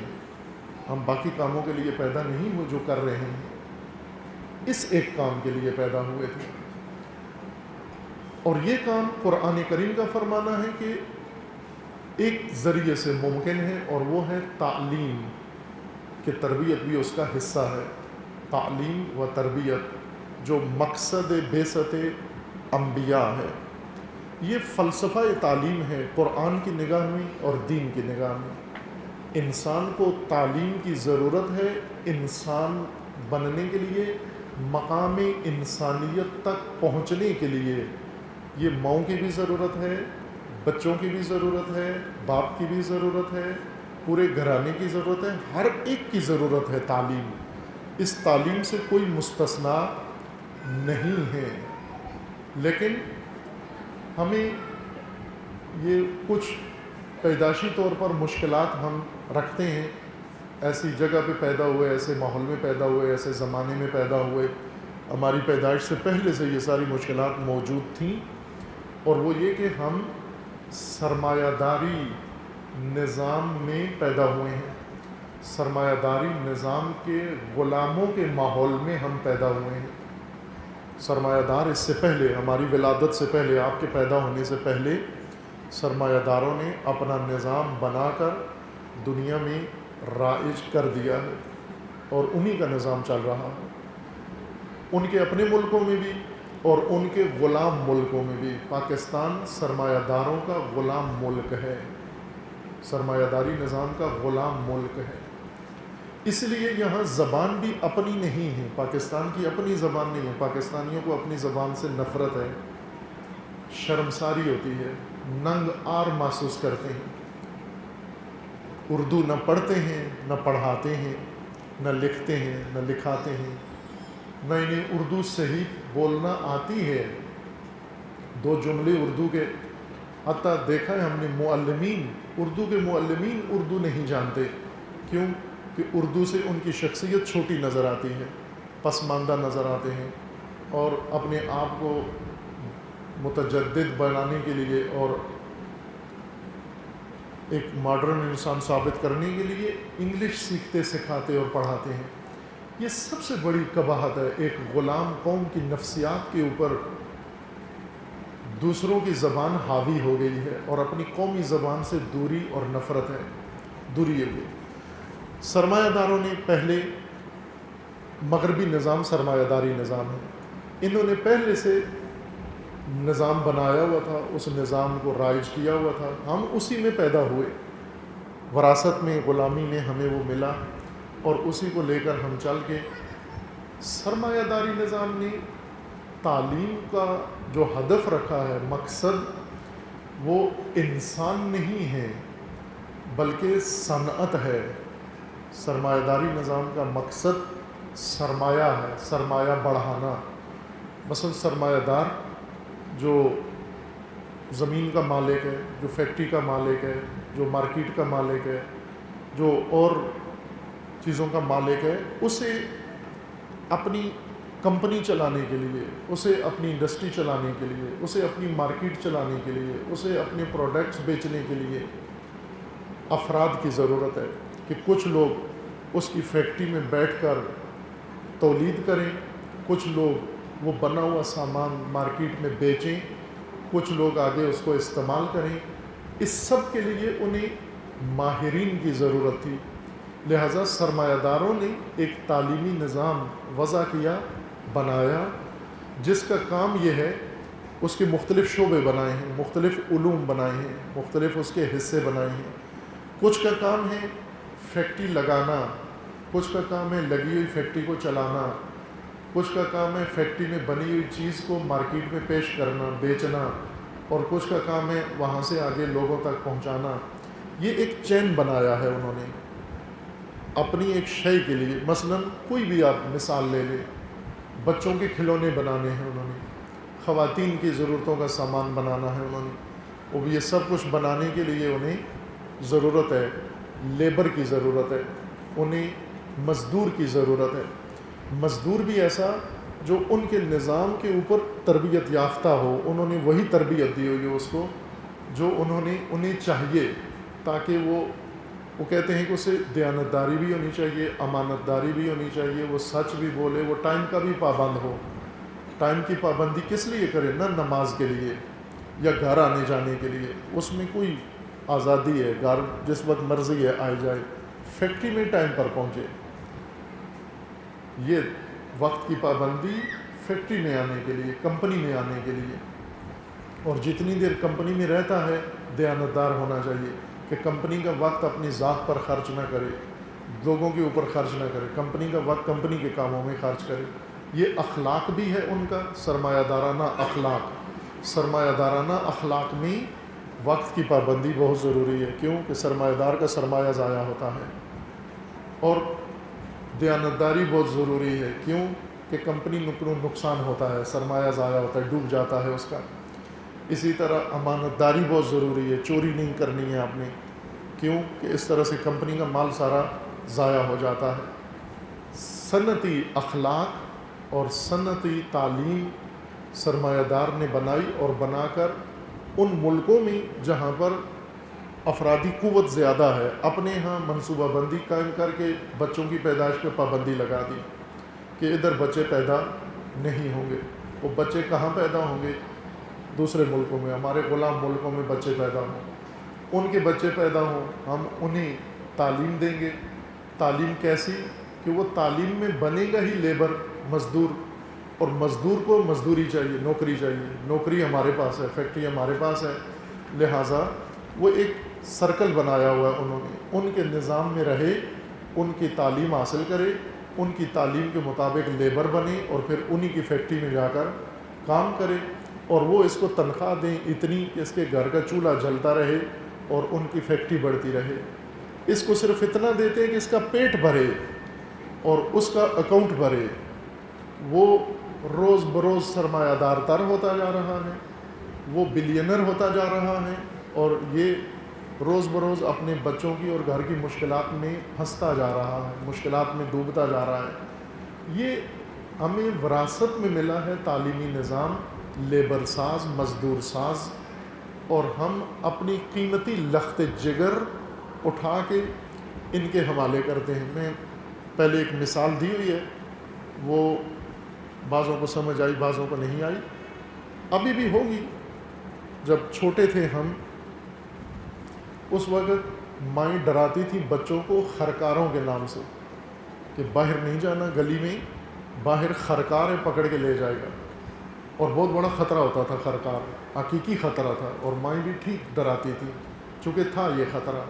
ہم باقی کاموں کے لیے پیدا نہیں ہوئے جو کر رہے ہیں، اس ایک کام کے لیے پیدا ہوئے تھے. اور یہ کام قرآن کریم کا فرمانا ہے کہ ایک ذریعے سے ممکن ہے، اور وہ ہے تعلیم، کہ تربیت بھی اس کا حصہ ہے. تعلیم و تربیت جو مقصد بعثت انبیاء ہے. یہ فلسفہ تعلیم ہے قرآن کی نگاہ میں اور دین کی نگاہ میں. انسان کو تعلیم کی ضرورت ہے انسان بننے کے لیے، مقام انسانیت تک پہنچنے کے لیے. یہ ماؤں کی بھی ضرورت ہے، بچوں کی بھی ضرورت ہے، باپ کی بھی ضرورت ہے، پورے گھرانے کی ضرورت ہے، ہر ایک کی ضرورت ہے تعلیم. اس تعلیم سے کوئی مستثنا نہیں ہے. لیکن ہمیں یہ کچھ پیدائشی طور پر مشکلات ہم رکھتے ہیں. ایسی جگہ پہ پیدا ہوئے، ایسے ماحول میں پیدا ہوئے، ایسے زمانے میں پیدا ہوئے، ہماری پیدائش سے پہلے سے یہ ساری مشکلات موجود تھیں. اور وہ یہ کہ ہم سرمایہ داری نظام میں پیدا ہوئے ہیں، سرمایہ داری نظام کے غلاموں کے ماحول میں ہم پیدا ہوئے ہیں. سرمایہ دار اس سے پہلے، ہماری ولادت سے پہلے، آپ کے پیدا ہونے سے پہلے سرمایہ داروں نے اپنا نظام بنا کر دنیا میں رائج کر دیا ہے، اور انہی کا نظام چل رہا ہے. ان کے اپنے ملکوں میں بھی اور ان کے غلام ملکوں میں بھی. پاکستان سرمایہ داروں کا غلام ملک ہے، سرمایہ داری نظام کا غلام ملک ہے. اس لیے یہاں زبان بھی اپنی نہیں ہے، پاکستان کی اپنی زبان نہیں ہے. پاکستانیوں کو اپنی زبان سے نفرت ہے، شرمساری ہوتی ہے، ننگ آر محسوس کرتے ہیں. اردو نہ پڑھتے ہیں، نہ پڑھاتے ہیں، نہ لکھتے ہیں، نہ لکھاتے ہیں، نہ انہیں اردو صحیح بولنا آتی ہے. 2 جملے اردو کے، حتیٰ دیکھا ہے ہم نے معلمین، اردو کے معلمین اردو نہیں جانتے. کیوں؟ کہ اردو سے ان کی شخصیت چھوٹی نظر آتی ہے، پسماندہ نظر آتے ہیں، اور اپنے آپ کو متجدد بنانے کے لیے اور ایک ماڈرن انسان ثابت کرنے کے لیے انگلش سیکھتے، سکھاتے اور پڑھاتے ہیں. یہ سب سے بڑی قباحت ہے. ایک غلام قوم کی نفسیات کے اوپر دوسروں کی زبان حاوی ہو گئی ہے، اور اپنی قومی زبان سے دوری اور نفرت ہے، دوری ہوئی. سرمایہ داروں نے پہلے، مغربی نظام سرمایہ داری نظام ہے، انہوں نے پہلے سے نظام بنایا ہوا تھا، اس نظام کو رائج کیا ہوا تھا. ہم اسی میں پیدا ہوئے، وراثت میں، غلامی میں ہمیں وہ ملا، اور اسی کو لے کر ہم چل کے. سرمایہ داری نظام نے تعلیم کا جو ہدف رکھا ہے، مقصد، وہ انسان نہیں ہے بلکہ صنعت ہے. سرمایہ داری نظام کا مقصد سرمایہ ہے، سرمایہ بڑھانا. مثلا سرمایہ دار جو زمین کا مالک ہے، جو فیکٹری کا مالک ہے، جو مارکیٹ کا مالک ہے، جو اور چیزوں کا مالک ہے، اسے اپنی کمپنی چلانے کے لیے، اسے اپنی انڈسٹری چلانے کے لیے، اسے اپنی مارکیٹ چلانے کے لیے، اسے اپنے پروڈکٹس بیچنے کے لیے افراد کی ضرورت ہے کہ کچھ لوگ اس کی فیکٹری میں بیٹھ کر تولید کریں، کچھ لوگ وہ بنا ہوا سامان مارکیٹ میں بیچیں، کچھ لوگ آگے اس کو استعمال کریں۔ اس سب کے لیے انہیں ماہرین کی ضرورت تھی، لہٰذا سرمایہ داروں نے ایک تعلیمی نظام وضع کیا، بنایا، جس کا کام یہ ہے، اس کے مختلف شعبے بنائے ہیں، مختلف علوم بنائے ہیں، مختلف اس کے حصے بنائے ہیں۔ کچھ کا کام ہے فیکٹری لگانا، کچھ کا کام ہے لگی ہوئی فیکٹری کو چلانا، کچھ کا کام ہے فیکٹری میں بنی ہوئی چیز کو مارکیٹ میں پیش کرنا، بیچنا، اور کچھ کا کام ہے وہاں سے آگے لوگوں تک پہنچانا۔ یہ ایک چین بنایا ہے انہوں نے اپنی ایک شے کے لیے۔ مثلا کوئی بھی آپ مثال لے لیں، بچوں کے کھلونے بنانے ہیں انہوں نے، خواتین کی ضرورتوں کا سامان بنانا ہے انہوں نے، اور یہ سب کچھ بنانے کے لیے انہیں ضرورت ہے، لیبر کی ضرورت ہے، انہیں مزدور کی ضرورت ہے، مزدور بھی ایسا جو ان کے نظام کے اوپر تربیت یافتہ ہو، انہوں نے وہی تربیت دی ہوئی ہے اس کو جو انہیں چاہیے، تاکہ وہ کہتے ہیں کہ اسے دیانتداری بھی ہونی چاہیے، امانت داری بھی ہونی چاہیے، وہ سچ بھی بولے، وہ ٹائم کا بھی پابند ہو۔ ٹائم کی پابندی کس لیے کرے؟ نہ نماز کے لیے یا گھر آنے جانے کے لیے، اس میں کوئی آزادی ہے، گھر جس وقت مرضی ہے آئے جائے، فیکٹری میں ٹائم پر پہنچے۔ یہ وقت کی پابندی فیکٹری میں آنے کے لیے، کمپنی میں آنے کے لیے، اور جتنی دیر کمپنی میں رہتا ہے دیانتدار ہونا چاہیے کہ کمپنی کا وقت اپنی ذات پر خرچ نہ کرے، لوگوں کے اوپر خرچ نہ کرے، کمپنی کا وقت کمپنی کے کاموں میں خرچ کرے۔ یہ اخلاق بھی ہے ان کا، سرمایہ دارانہ اخلاق۔ سرمایہ دارانہ اخلاق میں وقت کی پابندی بہت ضروری ہے، کیوں کہ سرمایہ دار کا سرمایہ ضائع ہوتا ہے، اور دیانتداری بہت ضروری ہے، کیوں کہ کمپنی نقصان ہوتا ہے، سرمایہ ضائع ہوتا ہے، ڈوب جاتا ہے اس کا۔ اسی طرح امانت داری بہت ضروری ہے، چوری نہیں کرنی ہے آپ نے، کیوں کہ اس طرح سے کمپنی کا مال سارا ضائع ہو جاتا ہے۔ صنعتی اخلاق اور صنعتی تعلیم سرمایہ دار نے بنائی، اور بنا کر ان ملکوں میں جہاں پر افرادی قوت زیادہ ہے، اپنے ہاں منصوبہ بندی قائم کر کے بچوں کی پیدائش پہ پابندی لگا دی کہ ادھر بچے پیدا نہیں ہوں گے۔ وہ بچے کہاں پیدا ہوں گے؟ دوسرے ملکوں میں، ہمارے غلام ملکوں میں بچے پیدا ہوں، ان کے بچے پیدا ہوں، ہم انہیں تعلیم دیں گے۔ تعلیم کیسی کہ وہ تعلیم میں بنے گا ہی لیبر، مزدور، اور مزدور کو مزدوری چاہیے، نوکری چاہیے، نوکری ہمارے پاس ہے، فیکٹری ہمارے پاس ہے، لہٰذا وہ ایک سرکل بنایا ہوا ہے انہوں نے، ان کے نظام میں رہے، ان کی تعلیم حاصل کرے، ان کی تعلیم کے مطابق لیبر بنے، اور پھر انہی کی فیکٹری میں جا کر کام کرے، اور وہ اس کو تنخواہ دیں اتنی کہ اس کے گھر کا چولہا جلتا رہے اور ان کی فیکٹری بڑھتی رہے۔ اس کو صرف اتنا دیتے کہ اس کا پیٹ بھرے اور اس کا اکاؤنٹ بھرے۔ وہ روز بروز سرمایہ دار تر ہوتا جا رہا ہے، وہ بلینر ہوتا جا رہا ہے، اور یہ روز بروز اپنے بچوں کی اور گھر کی مشکلات میں پھنستا جا رہا ہے، مشکلات میں ڈوبتا جا رہا ہے۔ یہ ہمیں وراثت میں ملا ہے تعلیمی نظام، لیبر ساز، مزدور ساز، اور ہم اپنی قیمتی لخت جگر اٹھا کے ان کے حوالے کرتے ہیں۔ میں پہلے ایک مثال دی ہوئی ہے، وہ بعضوں کو سمجھ آئی، بعضوں کو نہیں آئی، ابھی بھی ہوگی۔ جب چھوٹے تھے ہم، اس وقت مائیں ڈراتی تھی بچوں کو خرکاروں کے نام سے کہ باہر نہیں جانا، گلی میں باہر خرکار پکڑ کے لے جائے گا، اور بہت بڑا خطرہ ہوتا تھا، خرکار حقیقی خطرہ تھا، اور مائیں بھی ٹھیک ڈراتی تھی چونکہ تھا یہ خطرہ۔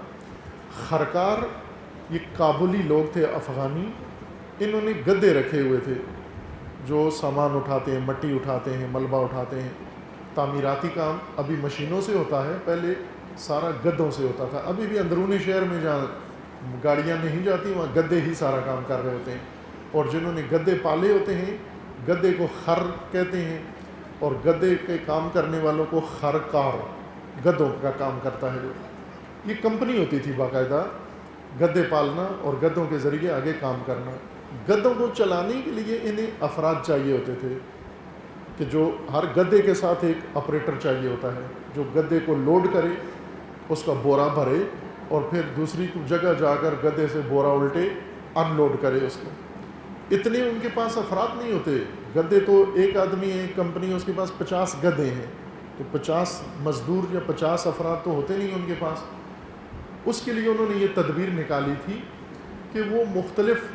خرکار یہ کابلی لوگ تھے، افغانی، انہوں نے گدے رکھے ہوئے تھے جو سامان اٹھاتے ہیں، مٹی اٹھاتے ہیں، ملبہ اٹھاتے ہیں۔ تعمیراتی کام ابھی مشینوں سے ہوتا ہے، پہلے سارا گدوں سے ہوتا تھا۔ ابھی بھی اندرونی شہر میں جہاں گاڑیاں نہیں جاتی وہاں گدے ہی سارا کام کر رہے ہوتے ہیں، اور جنہوں نے گدے پالے ہوتے ہیں گدے کو خر کہتے ہیں، اور گدے کے کام کرنے والوں کو خرکار، گدوں کا کام کرتا ہے جو. یہ کمپنی ہوتی تھی باقاعدہ، گدے پالنا اور گدوں کے ذریعے آگے کام کرنا. گدوں کو چلانے کے لیے انہیں افراد چاہیے ہوتے تھے کہ جو ہر گدے کے ساتھ ایک آپریٹر چاہیے ہوتا ہے جو گدے کو لوڈ کرے، اس کا بورا بھرے اور پھر دوسری جگہ جا کر گدے سے بورا الٹے ان لوڈ کرے اس کو. اتنے ان کے پاس افراد نہیں ہوتے. گدے تو ایک آدمی ہے، کمپنی اس کے پاس 50 گدے ہیں، تو 50 مزدور یا 50 افراد تو ہوتے نہیں ان کے پاس. اس کے لیے انہوں نے یہ تدبیر نکالی تھی کہ وہ مختلف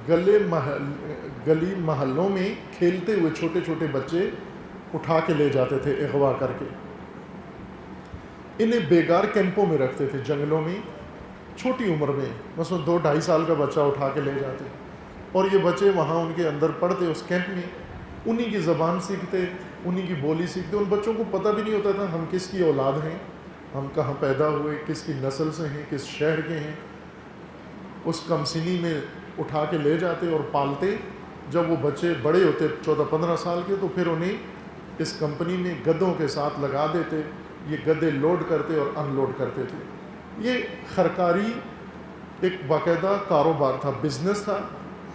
گلی محلوں میں کھیلتے ہوئے چھوٹے چھوٹے بچے اٹھا کے لے جاتے تھے اغوا کر کے. انہیں بیگار کیمپوں میں رکھتے تھے، جنگلوں میں، چھوٹی عمر میں، مثلا 2-2.5 سال کا بچہ اٹھا کے لے جاتے، اور یہ بچے وہاں ان کے اندر پڑھتے اس کیمپ میں، انہی کی زبان سیکھتے، انہی کی بولی سیکھتے. ان بچوں کو پتہ بھی نہیں ہوتا تھا ہم کس کی اولاد ہیں، ہم کہاں پیدا ہوئے، کس کی نسل سے ہیں، کس شہر کے ہیں. اس کمسنی میں اٹھا کے لے جاتے اور پالتے. جب وہ بچے بڑے ہوتے 14-15 سال کے، تو پھر انہیں اس کمپنی میں گدوں کے ساتھ لگا دیتے. یہ گدے لوڈ کرتے اور ان لوڈ کرتے تھے. یہ خرکاری ایک باقاعدہ کاروبار تھا، بزنس تھا،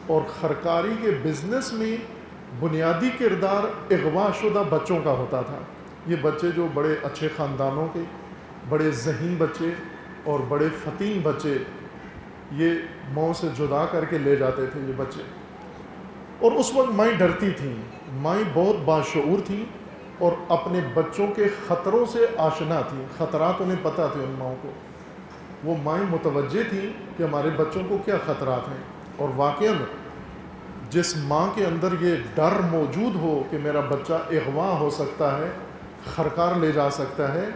اور خرکاری کے بزنس میں بنیادی کردار اغوا شدہ بچوں کا ہوتا تھا. یہ بچے جو بڑے اچھے خاندانوں کے، بڑے ذہین بچے اور بڑے فطین بچے، یہ ماؤں سے جدا کر کے لے جاتے تھے یہ بچے. اور اس وقت مائیں ڈرتی تھیں، مائیں بہت باشعور تھیں اور اپنے بچوں کے خطروں سے آشنا تھیں. خطرات انہیں پتہ تھے ان ماؤں کو. وہ مائیں متوجہ تھیں کہ ہمارے بچوں کو کیا خطرات ہیں. اور واقعاً جس ماں کے اندر یہ ڈر موجود ہو کہ میرا بچہ اغوا ہو سکتا ہے، خرکار لے جا سکتا ہے،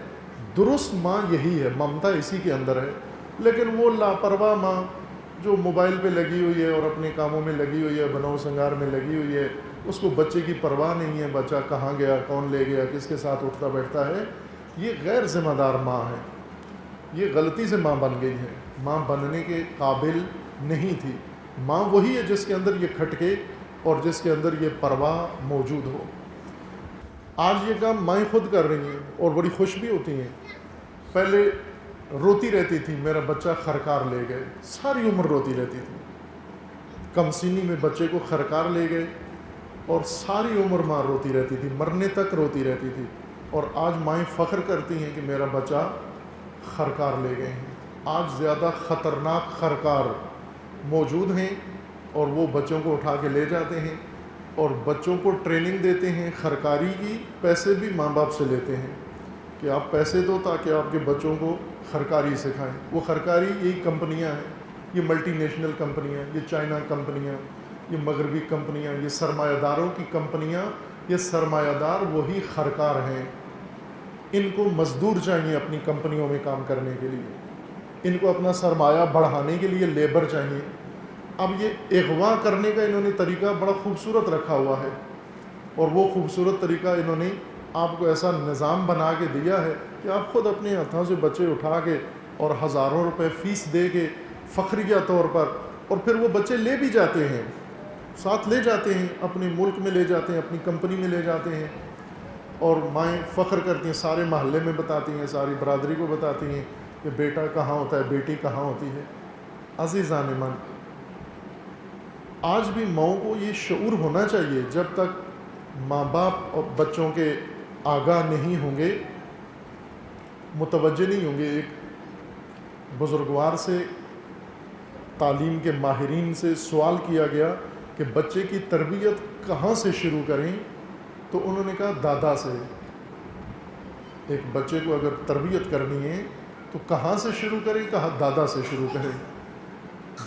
درست ماں یہی ہے، ممتا اسی کے اندر ہے. لیکن وہ لاپرواہ ماں جو موبائل پہ لگی ہوئی ہے اور اپنے کاموں میں لگی ہوئی ہے، بناؤ سنگار میں لگی ہوئی ہے، اس کو بچے کی پرواہ نہیں ہے، بچہ کہاں گیا، کون لے گیا، کس کے ساتھ اٹھتا بیٹھتا ہے. یہ غیر ذمہ دار ماں ہے. یہ غلطی سے ماں بن گئی ہے، ماں بننے کے قابل نہیں تھی. ماں وہی ہے جس کے اندر یہ کھٹکے اور جس کے اندر یہ پرواہ موجود ہو. آج یہ کام مائیں خود کر رہی ہیں اور بڑی خوش بھی ہوتی ہیں. پہلے روتی رہتی تھی میرا بچہ خرکار لے گئے، ساری عمر روتی رہتی تھی. کمسینی میں بچے کو خرکار لے گئے اور ساری عمر ماں روتی رہتی تھی، مرنے تک روتی رہتی تھی. اور آج مائیں فخر کرتی ہیں کہ میرا بچہ خرکار لے گئے ہیں. آج زیادہ خطرناک خرکار موجود ہیں اور وہ بچوں کو اٹھا کے لے جاتے ہیں اور بچوں کو ٹریننگ دیتے ہیں خرکاری کی. پیسے بھی ماں باپ سے لیتے ہیں کہ آپ پیسے دو تاکہ آپ کے بچوں کو خرکاری سکھائیں. وہ خرکاری یہی کمپنیاں ہیں، یہ ملٹی نیشنل کمپنیاں، یہ چائنا کمپنیاں، یہ مغربی کمپنیاں، یہ سرمایہ داروں کی کمپنیاں. یہ سرمایہ دار وہی خرکار ہیں. ان کو مزدور چاہیے اپنی کمپنیوں میں کام کرنے کے لیے، ان کو اپنا سرمایہ بڑھانے کے لیے لیبر چاہیے. اب یہ اغوا کرنے کا انہوں نے طریقہ بڑا خوبصورت رکھا ہوا ہے، اور وہ خوبصورت طریقہ انہوں نے آپ کو ایسا نظام بنا کے دیا ہے کہ آپ خود اپنے ہاتھوں سے بچے اٹھا کے اور ہزاروں روپے فیس دے کے فخریہ طور پر، اور پھر وہ بچے لے بھی جاتے ہیں، ساتھ لے جاتے ہیں، اپنے ملک میں لے جاتے ہیں، اپنی کمپنی میں لے جاتے ہیں. اور مائیں فخر کرتی ہیں، سارے محلے میں بتاتی ہیں، ساری برادری کو بتاتی ہیں کہ بیٹا کہاں ہوتا ہے، بیٹی کہاں ہوتی ہے. عزیزان من، آج بھی ماؤں کو یہ شعور ہونا چاہیے. جب تک ماں باپ اور بچوں کے آگاہ نہیں ہوں گے، متوجہ نہیں ہوں گے. ایک بزرگوار سے، تعلیم کے ماہرین سے سوال کیا گیا کہ بچے کی تربیت کہاں سے شروع کریں، تو انہوں نے کہا دادا سے. ایک بچے کو اگر تربیت کرنی ہے تو کہاں سے شروع کریں؟ کہا دادا سے شروع کریں.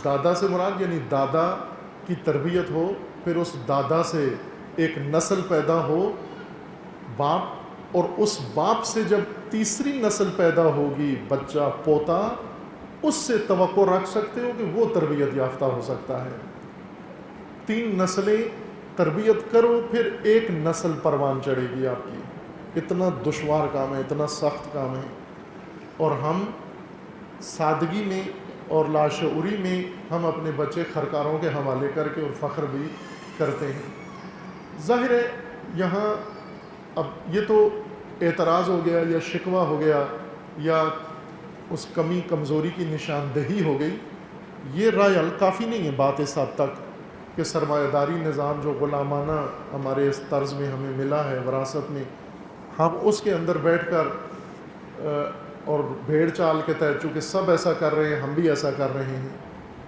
دادا سے مراد یعنی دادا کی تربیت ہو، پھر اس دادا سے ایک نسل پیدا ہو، باپ، اور اس باپ سے جب تیسری نسل پیدا ہوگی، بچہ پوتا، اس سے توقع رکھ سکتے ہو کہ وہ تربیت یافتہ ہو سکتا ہے. 3 نسلیں تربیت کرو، پھر ایک نسل پروان چڑھے گی آپ کی. اتنا دشوار کام ہے، اتنا سخت کام ہے. اور ہم سادگی میں اور لاشعوری میں ہم اپنے بچے خرکاروں کے حوالے کر کے اور فخر بھی کرتے ہیں. ظاہر ہے یہاں اب یہ تو اعتراض ہو گیا یا شکوہ ہو گیا یا اس کمی کمزوری کی نشاندہی ہو گئی. یہ رائے حل کافی نہیں ہے بات اس حد تک کہ سرمایہ داری نظام جو غلامانہ ہمارے اس طرز میں ہمیں ملا ہے وراثت میں، ہم اس کے اندر بیٹھ کر اور بھیڑ چال کے تحت چونکہ سب ایسا کر رہے ہیں ہم بھی ایسا کر رہے ہیں،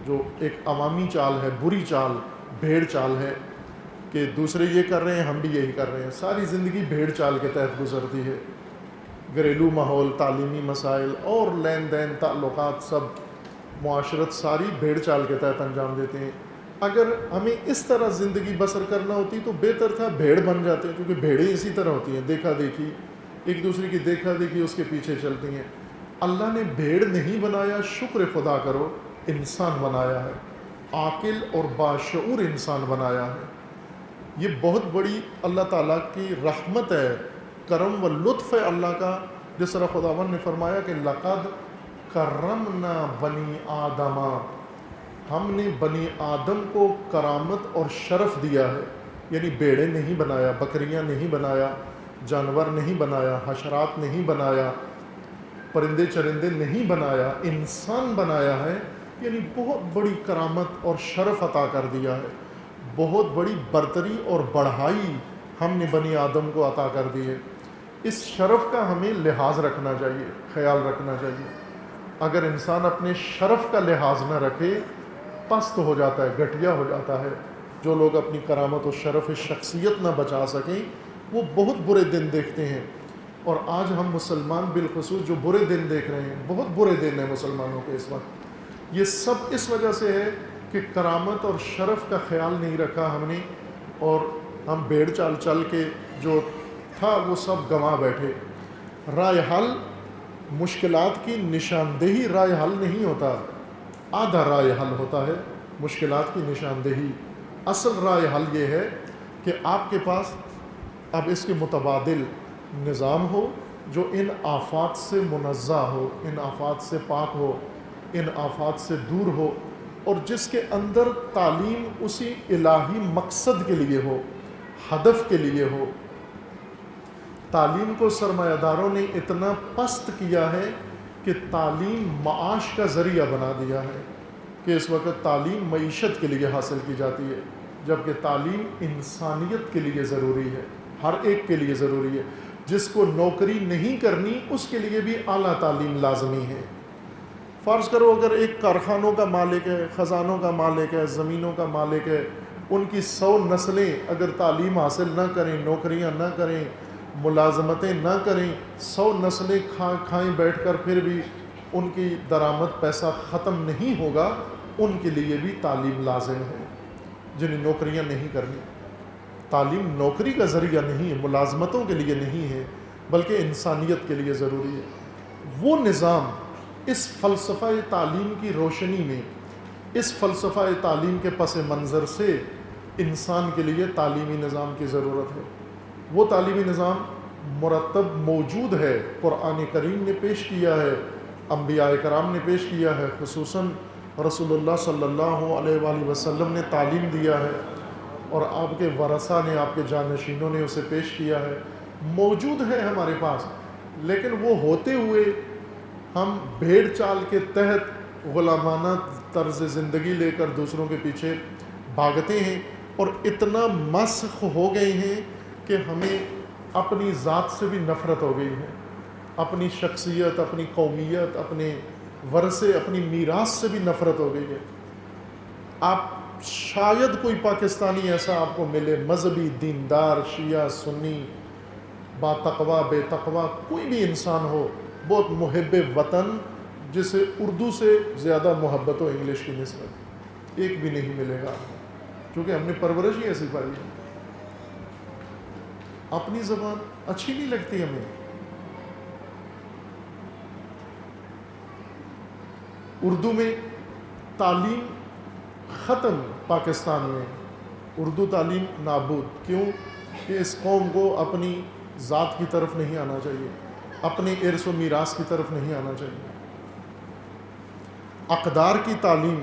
جو ایک عوامی چال ہے، بری چال، بھیڑ چال ہے کہ دوسرے یہ کر رہے ہیں ہم بھی یہی کر رہے ہیں. ساری زندگی بھیڑ چال کے تحت گزرتی ہے. گھریلو ماحول، تعلیمی مسائل اور لین دین، تعلقات، سب معاشرت ساری بھیڑ چال کے تحت انجام دیتے ہیں. اگر ہمیں اس طرح زندگی بسر کرنا ہوتی تو بہتر تھا بھیڑ بن جاتے ہیں، کیونکہ بھیڑیں اسی طرح ہوتی ہیں، دیکھا دیکھی، ایک دوسرے کی دیکھا دیکھی اس کے پیچھے چلتی ہیں. اللہ نے بھیڑ نہیں بنایا، شکر خدا کرو، انسان بنایا ہے، عاقل اور باشعور انسان بنایا ہے. یہ بہت بڑی اللہ تعالیٰ کی رحمت ہے، کرم و لطف ہے اللہ کا. جس طرح خداوند نے فرمایا کہ لقد کرمنا بنی آدم، ہم نے بنی آدم کو کرامت اور شرف دیا ہے. یعنی بھیڑیں نہیں بنایا، بکریاں نہیں بنایا، جانور نہیں بنایا، حشرات نہیں بنایا، پرندے چرندے نہیں بنایا، انسان بنایا ہے. یعنی بہت بڑی کرامت اور شرف عطا کر دیا ہے، بہت بڑی برتری اور بڑھائی ہم نے بنی آدم کو عطا کر دی ہے. اس شرف کا ہمیں لحاظ رکھنا چاہیے، خیال رکھنا چاہیے. اگر انسان اپنے شرف کا لحاظ نہ رکھے پست ہو جاتا ہے، گھٹیا ہو جاتا ہے. جو لوگ اپنی کرامت و شرف شخصیت نہ بچا سکیں وہ بہت برے دن دیکھتے ہیں. اور آج ہم مسلمان بالخصوص جو برے دن دیکھ رہے ہیں، بہت برے دن ہیں مسلمانوں کے اس وقت. یہ سب اس وجہ سے ہے کہ کرامت اور شرف کا خیال نہیں رکھا ہم نے، اور ہم بھیڑ چال چل کے جو تھا وہ سب گنوا بیٹھے. رائے حل مشکلات کی نشاندہی رائے حل نہیں ہوتا، آدھا رائے حل ہوتا ہے مشکلات کی نشاندہی. اصل رائے حل یہ ہے کہ آپ کے پاس اب اس کے متبادل نظام ہو جو ان آفات سے منزہ ہو، ان آفات سے پاک ہو، ان آفات سے دور ہو، اور جس کے اندر تعلیم اسی الہی مقصد کے لیے ہو، ہدف کے لیے ہو. تعلیم کو سرمایہ داروں نے اتنا پست کیا ہے کہ تعلیم معاش کا ذریعہ بنا دیا ہے کہ اس وقت تعلیم معیشت کے لیے حاصل کی جاتی ہے، جبکہ تعلیم انسانیت کے لیے ضروری ہے، ہر ایک کے لیے ضروری ہے. جس کو نوکری نہیں کرنی اس کے لیے بھی اعلیٰ تعلیم لازمی ہے. فرض کرو اگر ایک کارخانوں کا مالک ہے، خزانوں کا مالک ہے، زمینوں کا مالک ہے، ان کی 100 نسلیں اگر تعلیم حاصل نہ کریں، نوکریاں نہ کریں، ملازمتیں نہ کریں، 100 نسلیں کھائیں بیٹھ کر پھر بھی ان کی درآمد پیسہ ختم نہیں ہوگا. ان کے لیے بھی تعلیم لازم ہے جنہیں نوکریاں نہیں کرنی. تعلیم نوکری کا ذریعہ نہیں ہے، ملازمتوں کے لیے نہیں ہے، بلکہ انسانیت کے لیے ضروری ہے. وہ نظام اس فلسفہ تعلیم کی روشنی میں، اس فلسفہ تعلیم کے پس منظر سے انسان کے لیے تعلیمی نظام کی ضرورت ہے. وہ تعلیمی نظام مرتب موجود ہے، قرآن کریم نے پیش کیا ہے، انبیاء کرام نے پیش کیا ہے، خصوصاً رسول اللہ صلی اللہ علیہ وآلہ وسلم نے تعلیم دیا ہے، اور آپ کے ورثہ نے، آپ کے جانشینوں نے اسے پیش کیا ہے، موجود ہے ہمارے پاس. لیکن وہ ہوتے ہوئے ہم بھیڑ چال کے تحت غلامانہ طرز زندگی لے کر دوسروں کے پیچھے بھاگتے ہیں، اور اتنا مسخ ہو گئے ہیں کہ ہمیں اپنی ذات سے بھی نفرت ہو گئی ہے، اپنی شخصیت، اپنی قومیت، اپنے ورثے، اپنی میراث سے بھی نفرت ہو گئی ہے. آپ شاید کوئی پاکستانی ایسا آپ کو ملے، مذہبی، دیندار، شیعہ، سنی، با تقوی، بے تقوی، کوئی بھی انسان ہو بہت محب وطن، جسے اردو سے زیادہ محبت ہو انگلش کی نسبت، ایک بھی نہیں ملے گا، کیونکہ ہم نے پرورش ہی ایسی پائی ہے. اپنی زبان اچھی نہیں لگتی ہمیں. اردو میں تعلیم ختم، پاکستان میں اردو تعلیم نابود. کیوں؟ کہ اس قوم کو اپنی ذات کی طرف نہیں آنا چاہیے، اپنے ارث و میراث کی طرف نہیں آنا چاہیے. اقدار کی تعلیم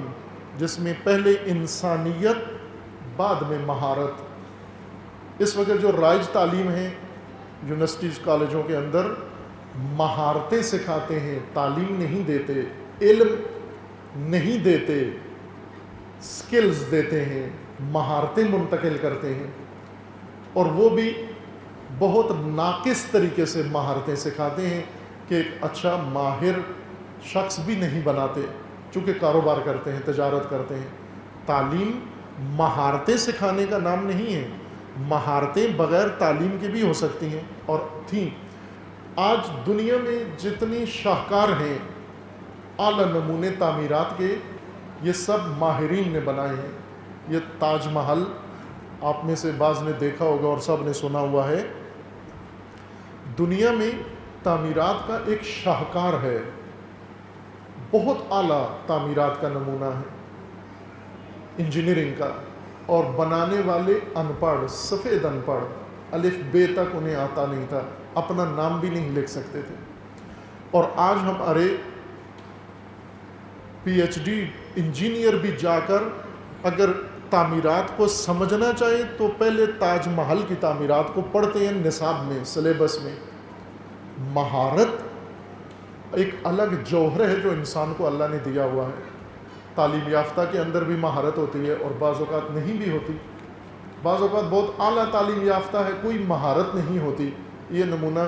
جس میں پہلے انسانیت بعد میں مہارت، اس وقت جو رائج تعلیم ہے یونیورسٹیز کالجوں کے اندر مہارتیں سکھاتے ہیں، تعلیم نہیں دیتے، علم نہیں دیتے، سکلز دیتے ہیں، مہارتیں منتقل کرتے ہیں، اور وہ بھی بہت ناقص طریقے سے مہارتیں سکھاتے ہیں کہ ایک اچھا ماہر شخص بھی نہیں بناتے، چونکہ کاروبار کرتے ہیں، تجارت کرتے ہیں۔ تعلیم مہارتیں سکھانے کا نام نہیں ہے، مہارتیں بغیر تعلیم کے بھی ہو سکتی ہیں اور تھیں۔ آج دنیا میں جتنی شاہکار ہیں اعلیٰ نمونے تعمیرات کے، یہ سب ماہرین نے بنائے ہیں۔ یہ تاج محل آپ میں سے بعض نے دیکھا ہوگا اور سب نے سنا ہوا ہے، دنیا میں تعمیرات کا ایک شاہکار ہے، بہت اعلیٰ تعمیرات کا نمونہ ہے انجینئرنگ کا، اور بنانے والے ان پڑھ، سفید ان پڑھ، الف بے تک انہیں آتا نہیں تھا، اپنا نام بھی نہیں لکھ سکتے تھے۔ اور آج ہمارے پی ایچ ڈی انجینئر بھی جا کر اگر تعمیرات کو سمجھنا چاہے تو پہلے تاج محل کی تعمیرات کو پڑھتے ہیں نصاب میں، سلیبس میں۔ مہارت ایک الگ جوہر ہے جو انسان کو اللہ نے دیا ہوا ہے۔ تعلیم یافتہ کے اندر بھی مہارت ہوتی ہے اور بعض اوقات نہیں بھی ہوتی، بعض اوقات بہت اعلیٰ تعلیم یافتہ ہے، کوئی مہارت نہیں ہوتی۔ یہ نمونہ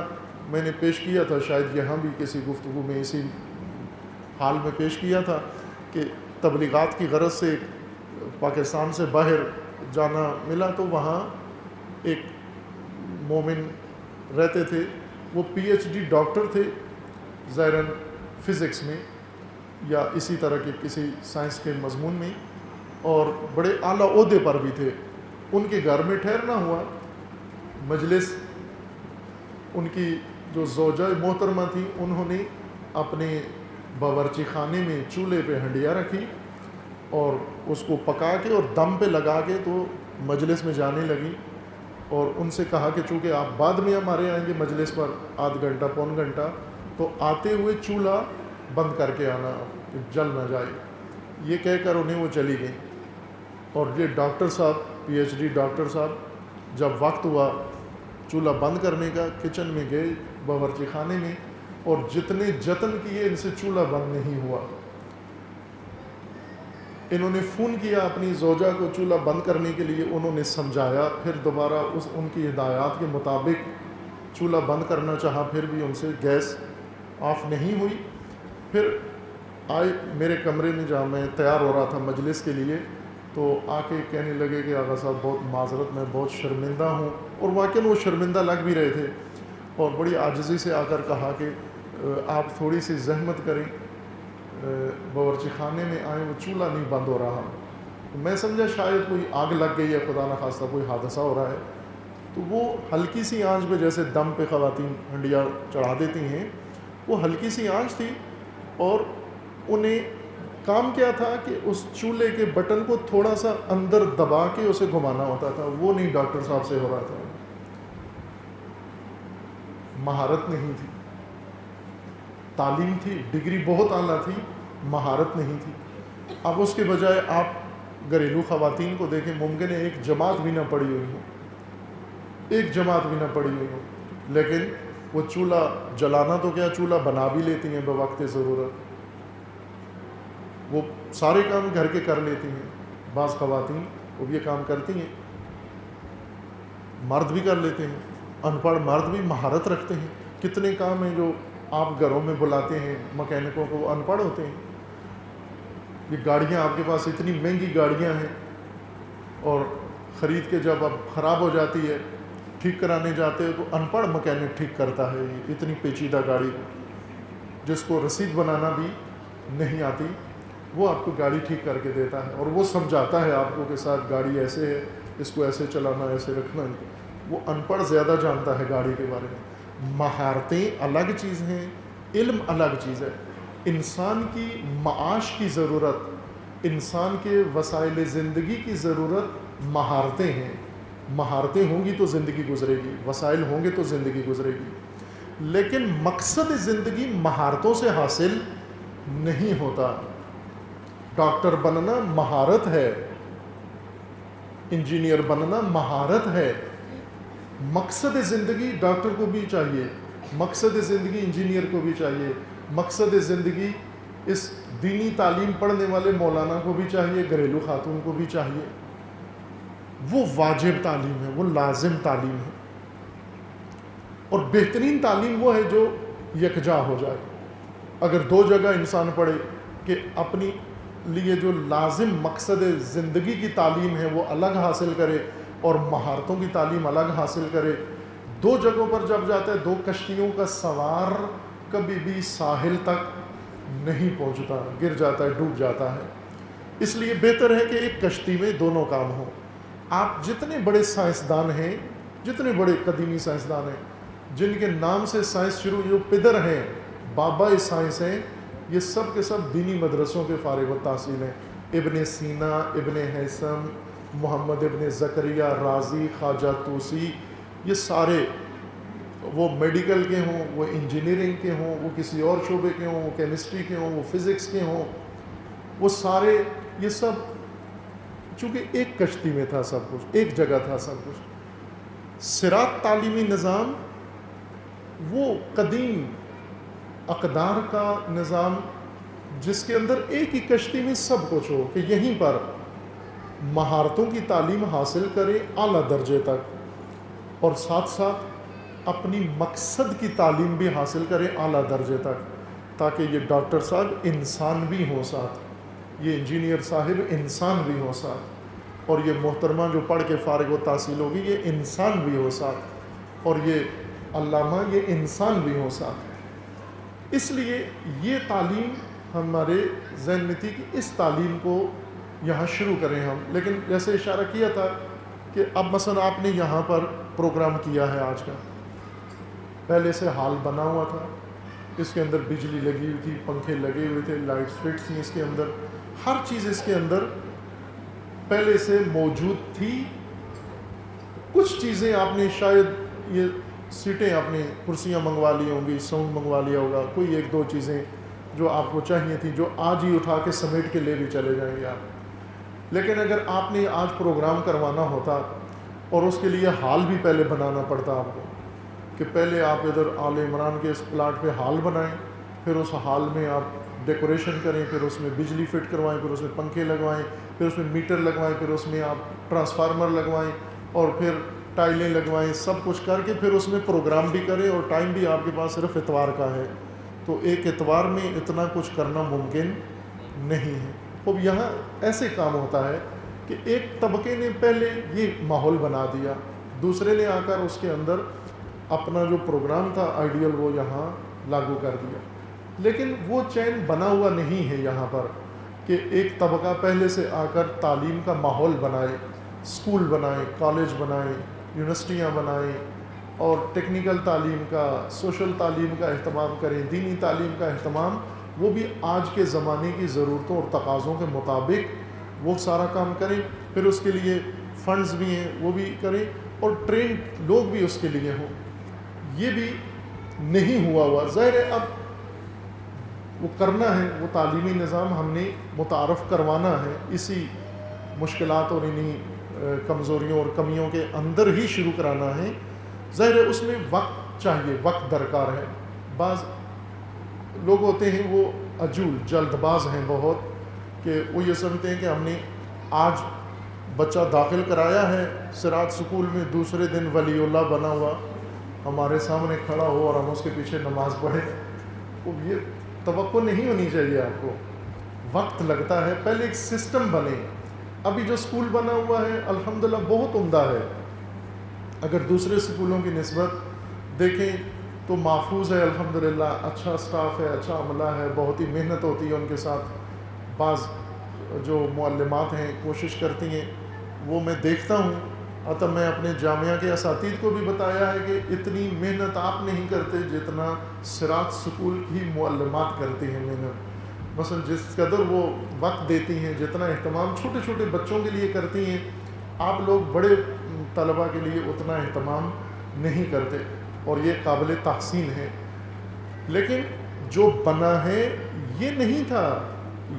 میں نے پیش کیا تھا، شاید یہاں بھی کسی گفتگو میں اسی حال میں پیش کیا تھا کہ تبلیغات کی غرض سے پاکستان سے باہر جانا ملا، تو وہاں ایک مومن رہتے تھے، وہ پی ایچ ڈی ڈاکٹر تھے، ظاہراً فزکس میں یا اسی طرح کے کسی سائنس کے مضمون میں، اور بڑے اعلیٰ عہدے پر بھی تھے۔ ان کے گھر میں ٹھہرنا ہوا، مجلس، ان کی جو زوجہ محترمہ تھی انہوں نے اپنے باورچی خانے میں چولہے پہ ہنڈیا رکھی اور اس کو پکا کے اور دم پہ لگا کے تو مجلس میں جانے لگی، اور ان سے کہا کہ چونکہ آپ بعد میں ہمارے آئیں گے مجلس پر آدھ گھنٹہ پون گھنٹہ، تو آتے ہوئے چولہا بند کر کے آنا کہ جل نہ جائے۔ یہ کہہ کر انہیں وہ چلی گئیں، اور یہ ڈاکٹر صاحب، پی ایچ ڈی ڈاکٹر صاحب، جب وقت ہوا چولہا بند کرنے کا کچن میں گئے، باورچی خانے میں، اور جتنے جتن کیے ان سے چولہا بند نہیں ہوا۔ انہوں نے فون کیا اپنی زوجہ کو چولہا بند کرنے کے لیے، انہوں نے سمجھایا، پھر دوبارہ ان کی ہدایات کے مطابق چولہا بند کرنا چاہا، پھر بھی ان سے گیس آف نہیں ہوئی۔ پھر آئے میرے کمرے میں جہاں میں تیار ہو رہا تھا مجلس کے لیے، تو آ کے کہنے لگے کہ آغا صاحب بہت معذرت، میں بہت شرمندہ ہوں، اور واقعاً وہ شرمندہ لگ بھی رہے تھے، اور بڑی عاجزی سے آ کر کہا کہ آپ تھوڑی سی زحمت کریں، باورچی خانے میں آئیں، وہ چولہا نہیں بند ہو رہا۔ میں سمجھا شاید کوئی آگ لگ گئی ہے، خدا نخواستہ کوئی حادثہ ہو رہا ہے، تو وہ ہلکی سی آنچ پہ، جیسے دم پہ خواتین ہنڈیا چڑھا دیتی ہیں، وہ ہلکی سی آنچ تھی، اور انہیں کام کیا تھا کہ اس چولہے کے بٹن کو تھوڑا سا اندر دبا کے اسے گھمانا ہوتا تھا، وہ نہیں ڈاکٹر صاحب سے ہو رہا تھا۔ مہارت نہیں تھی، تعلیم تھی، ڈگری بہت اعلیٰ تھی، مہارت نہیں تھی۔ اب اس کے بجائے آپ گھریلو خواتین کو دیکھیں، ممکن ہے ایک جماعت بھی نہ پڑھی ہوئی ہو، ایک جماعت بھی نہ پڑھی ہوئی ہو، لیکن وہ چولہا جلانا تو کیا، چولہا بنا بھی لیتی ہیں بوقت ضرورت، وہ سارے کام گھر کے کر لیتی ہیں۔ بعض خواتین وہ یہ کام کرتی ہیں، مرد بھی کر لیتے ہیں، ان پڑھ مرد بھی مہارت رکھتے ہیں۔ کتنے کام ہیں جو آپ گھروں میں بلاتے ہیں مکینکوں کو، وہ ان پڑھ ہوتے ہیں۔ یہ گاڑیاں آپ کے پاس اتنی مہنگی گاڑیاں ہیں، اور خرید کے جب اب خراب ہو جاتی ہے، ٹھیک کرانے جاتے ہیں تو ان پڑھ مکینک ٹھیک کرتا ہے اتنی پیچیدہ گاڑی، جس کو رسید بنانا بھی نہیں آتی، وہ آپ کو گاڑی ٹھیک کر کے دیتا ہے، اور وہ سمجھاتا ہے آپ کو کہ ساتھ گاڑی ایسے ہے، اس کو ایسے چلانا، ایسے رکھنا۔ وہ ان پڑھ زیادہ جانتا ہے گاڑی کے بارے میں۔ مہارتیں الگ چیز ہیں، علم الگ چیز ہے۔ انسان کی معاش کی ضرورت، انسان کے وسائل زندگی کی ضرورت مہارتیں ہیں۔ مہارتیں ہوں گی تو زندگی گزرے گی، وسائل ہوں گے تو زندگی گزرے گی، لیکن مقصد زندگی مہارتوں سے حاصل نہیں ہوتا۔ ڈاکٹر بننا مہارت ہے، انجینئر بننا مہارت ہے، مقصد زندگی ڈاکٹر کو بھی چاہیے، مقصد زندگی انجینئر کو بھی چاہیے، مقصد زندگی اس دینی تعلیم پڑھنے والے مولانا کو بھی چاہیے، گھریلو خاتون کو بھی چاہیے۔ وہ واجب تعلیم ہے، وہ لازم تعلیم ہے، اور بہترین تعلیم وہ ہے جو یکجا ہو جائے۔ اگر دو جگہ انسان پڑھے کہ اپنی لیے جو لازم مقصد زندگی کی تعلیم ہے وہ الگ حاصل کرے اور مہارتوں کی تعلیم الگ حاصل کرے، دو جگہوں پر جب جاتا ہے، دو کشتیوں کا سوار کبھی بھی ساحل تک نہیں پہنچتا، گر جاتا ہے، ڈوب جاتا ہے۔ اس لیے بہتر ہے کہ ایک کشتی میں دونوں کام ہوں۔ آپ جتنے بڑے سائنسدان ہیں، جتنے بڑے قدیمی سائنسدان ہیں جن کے نام سے سائنس شروع، جو پدر ہیں، بابا سائنس ہیں، یہ سب کے سب دینی مدرسوں کے فارغ التحصیل ہیں۔ ابن سینا، ابن ہیثم، محمد ابن زکریا رازی، خواجہ طوسی، یہ سارے، وہ میڈیکل کے ہوں، وہ انجینئرنگ کے ہوں، وہ کسی اور شعبے کے ہوں، وہ کیمسٹری کے ہوں، وہ فزکس کے ہوں، وہ سارے، یہ سب چونکہ ایک کشتی میں تھا سب کچھ، ایک جگہ تھا سب کچھ۔ صراط تعلیمی نظام وہ قدیم اقدار کا نظام جس کے اندر ایک ہی کشتی میں سب کچھ ہو، کہ یہیں پر مہارتوں کی تعلیم حاصل کرے اعلیٰ درجے تک، اور ساتھ ساتھ اپنی مقصد کی تعلیم بھی حاصل کرے اعلیٰ درجے تک، تاکہ یہ ڈاکٹر صاحب انسان بھی ہوں ساتھ، یہ انجینئر صاحب انسان بھی ہوں ساتھ، اور یہ محترمہ جو پڑھ کے فارغ التحصیل ہوگی یہ انسان بھی ہو ساتھ، اور یہ علامہ یہ انسان بھی ہو ساتھ۔ اس لیے یہ تعلیم ہمارے ذہن میں تھی کہ اس تعلیم کو یہاں شروع کریں ہم، لیکن جیسے اشارہ کیا تھا کہ اب مثلا آپ نے یہاں پر پروگرام کیا ہے آج کا، پہلے سے ہال بنا ہوا تھا، اس کے اندر بجلی لگی ہوئی تھی، پنکھے لگے ہوئے تھے، لائٹس فٹس تھیں اس کے اندر، ہر چیز اس کے اندر پہلے سے موجود تھی۔ کچھ چیزیں آپ نے شاید یہ سیٹیں، آپ نے کرسیاں منگوا لی ہوں گی، ساؤنڈ منگوا لیا ہوگا، کوئی ایک دو چیزیں جو آپ کو چاہیے تھی، جو آج ہی اٹھا کے سمیٹ کے لے بھی چلے جائیں گے آپ۔ لیکن اگر آپ نے آج پروگرام کروانا ہوتا اور اس کے لیے ہال بھی پہلے بنانا پڑتا آپ کو، کہ پہلے آپ ادھر آل عمران کے اس پلاٹ پہ ہال بنائیں، پھر اس ہال میں آپ ڈیکوریشن کریں، پھر اس میں بجلی فٹ کروائیں، پھر اس میں پنکھے لگوائیں، پھر اس میں میٹر لگوائیں، پھر اس میں آپ ٹرانسفارمر لگوائیں، اور پھر ٹائلیں لگوائیں، سب کچھ کر کے پھر اس میں پروگرام بھی کریں، اور ٹائم بھی آپ کے پاس صرف اتوار کا ہے، تو ایک اتوار میں اتنا کچھ کرنا ممکن نہیں ہے۔ اب یہاں ایسے کام ہوتا ہے کہ ایک طبقے نے پہلے یہ ماحول بنا دیا، دوسرے نے آ کر اس کے اندر اپنا جو پروگرام تھا آئیڈیل وہ یہاں لاگو کر دیا، لیکن وہ چین بنا ہوا نہیں ہے یہاں پر کہ ایک طبقہ پہلے سے آ کر تعلیم کا ماحول بنائے، اسکول بنائیں، کالج بنائیں، یونیورسٹیاں بنائیں، اور ٹیکنیکل تعلیم کا، سوشل تعلیم کا اہتمام کریں، دینی تعلیم کا اہتمام، وہ بھی آج کے زمانے کی ضرورتوں اور تقاضوں کے مطابق وہ سارا کام کریں، پھر اس کے لیے فنڈز بھی ہیں وہ بھی کریں، اور ٹرینڈ لوگ بھی اس کے لیے ہوں۔ یہ بھی نہیں ہوا ظاہر ہے، اب وہ کرنا ہے، وہ تعلیمی نظام ہم نے متعارف کروانا ہے، اسی مشکلات اور انہی کمزوریوں اور کمیوں کے اندر ہی شروع کرانا ہے۔ ظاہر ہے اس میں وقت چاہیے، وقت درکار ہے۔ بعض لوگ ہوتے ہیں وہ عجول، جلد باز ہیں بہت، کہ وہ یہ سمجھتے ہیں کہ ہم نے آج بچہ داخل کرایا ہے صراط سکول میں، دوسرے دن ولی اللہ بنا ہوا ہمارے سامنے کھڑا ہو اور ہم اس کے پیچھے نماز پڑھیں۔ وہ یہ توقع نہیں ہونی چاہیے آپ کو، وقت لگتا ہے، پہلے ایک سسٹم بنے۔ ابھی جو سکول بنا ہوا ہے الحمدللہ بہت عمدہ ہے، اگر دوسرے سکولوں کی نسبت دیکھیں تو محفوظ ہے الحمدللہ، اچھا سٹاف ہے، اچھا عملہ ہے، بہت ہی محنت ہوتی ہے ان کے ساتھ۔ بعض جو معلمات ہیں کوشش کرتی ہیں، وہ میں دیکھتا ہوں، تو میں اپنے جامعہ کے اساتید کو بھی بتایا ہے کہ اتنی محنت آپ نہیں کرتے جتنا صراط سکول کی معلمات کرتی ہیں محنت۔ مثلا جس قدر وہ وقت دیتی ہیں، جتنا اہتمام چھوٹے چھوٹے بچوں کے لیے کرتی ہیں، آپ لوگ بڑے طلباء کے لیے اتنا اہتمام نہیں کرتے، اور یہ قابل تحسین ہے۔ لیکن جو بنا ہے یہ نہیں تھا،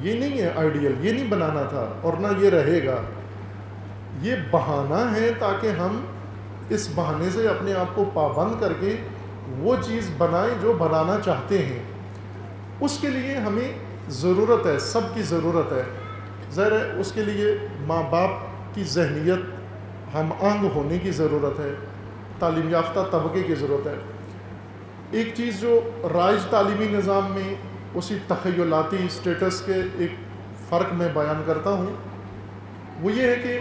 یہ نہیں ہے آئیڈیل، یہ نہیں بنانا تھا، اور نہ یہ رہے گا۔ یہ بہانہ ہے تاکہ ہم اس بہانے سے اپنے آپ کو پابند کر کے وہ چیز بنائیں جو بنانا چاہتے ہیں. اس کے لیے ہمیں ضرورت ہے، سب کی ضرورت ہے. ظاہر ہے اس کے لیے ماں باپ کی ذہنیت ہم آہنگ ہونے کی ضرورت ہے، تعلیم یافتہ طبقے کی ضرورت ہے. ایک چیز جو رائج تعلیمی نظام میں اسی تخیلاتی اسٹیٹس کے ایک فرق میں بیان کرتا ہوں، وہ یہ ہے کہ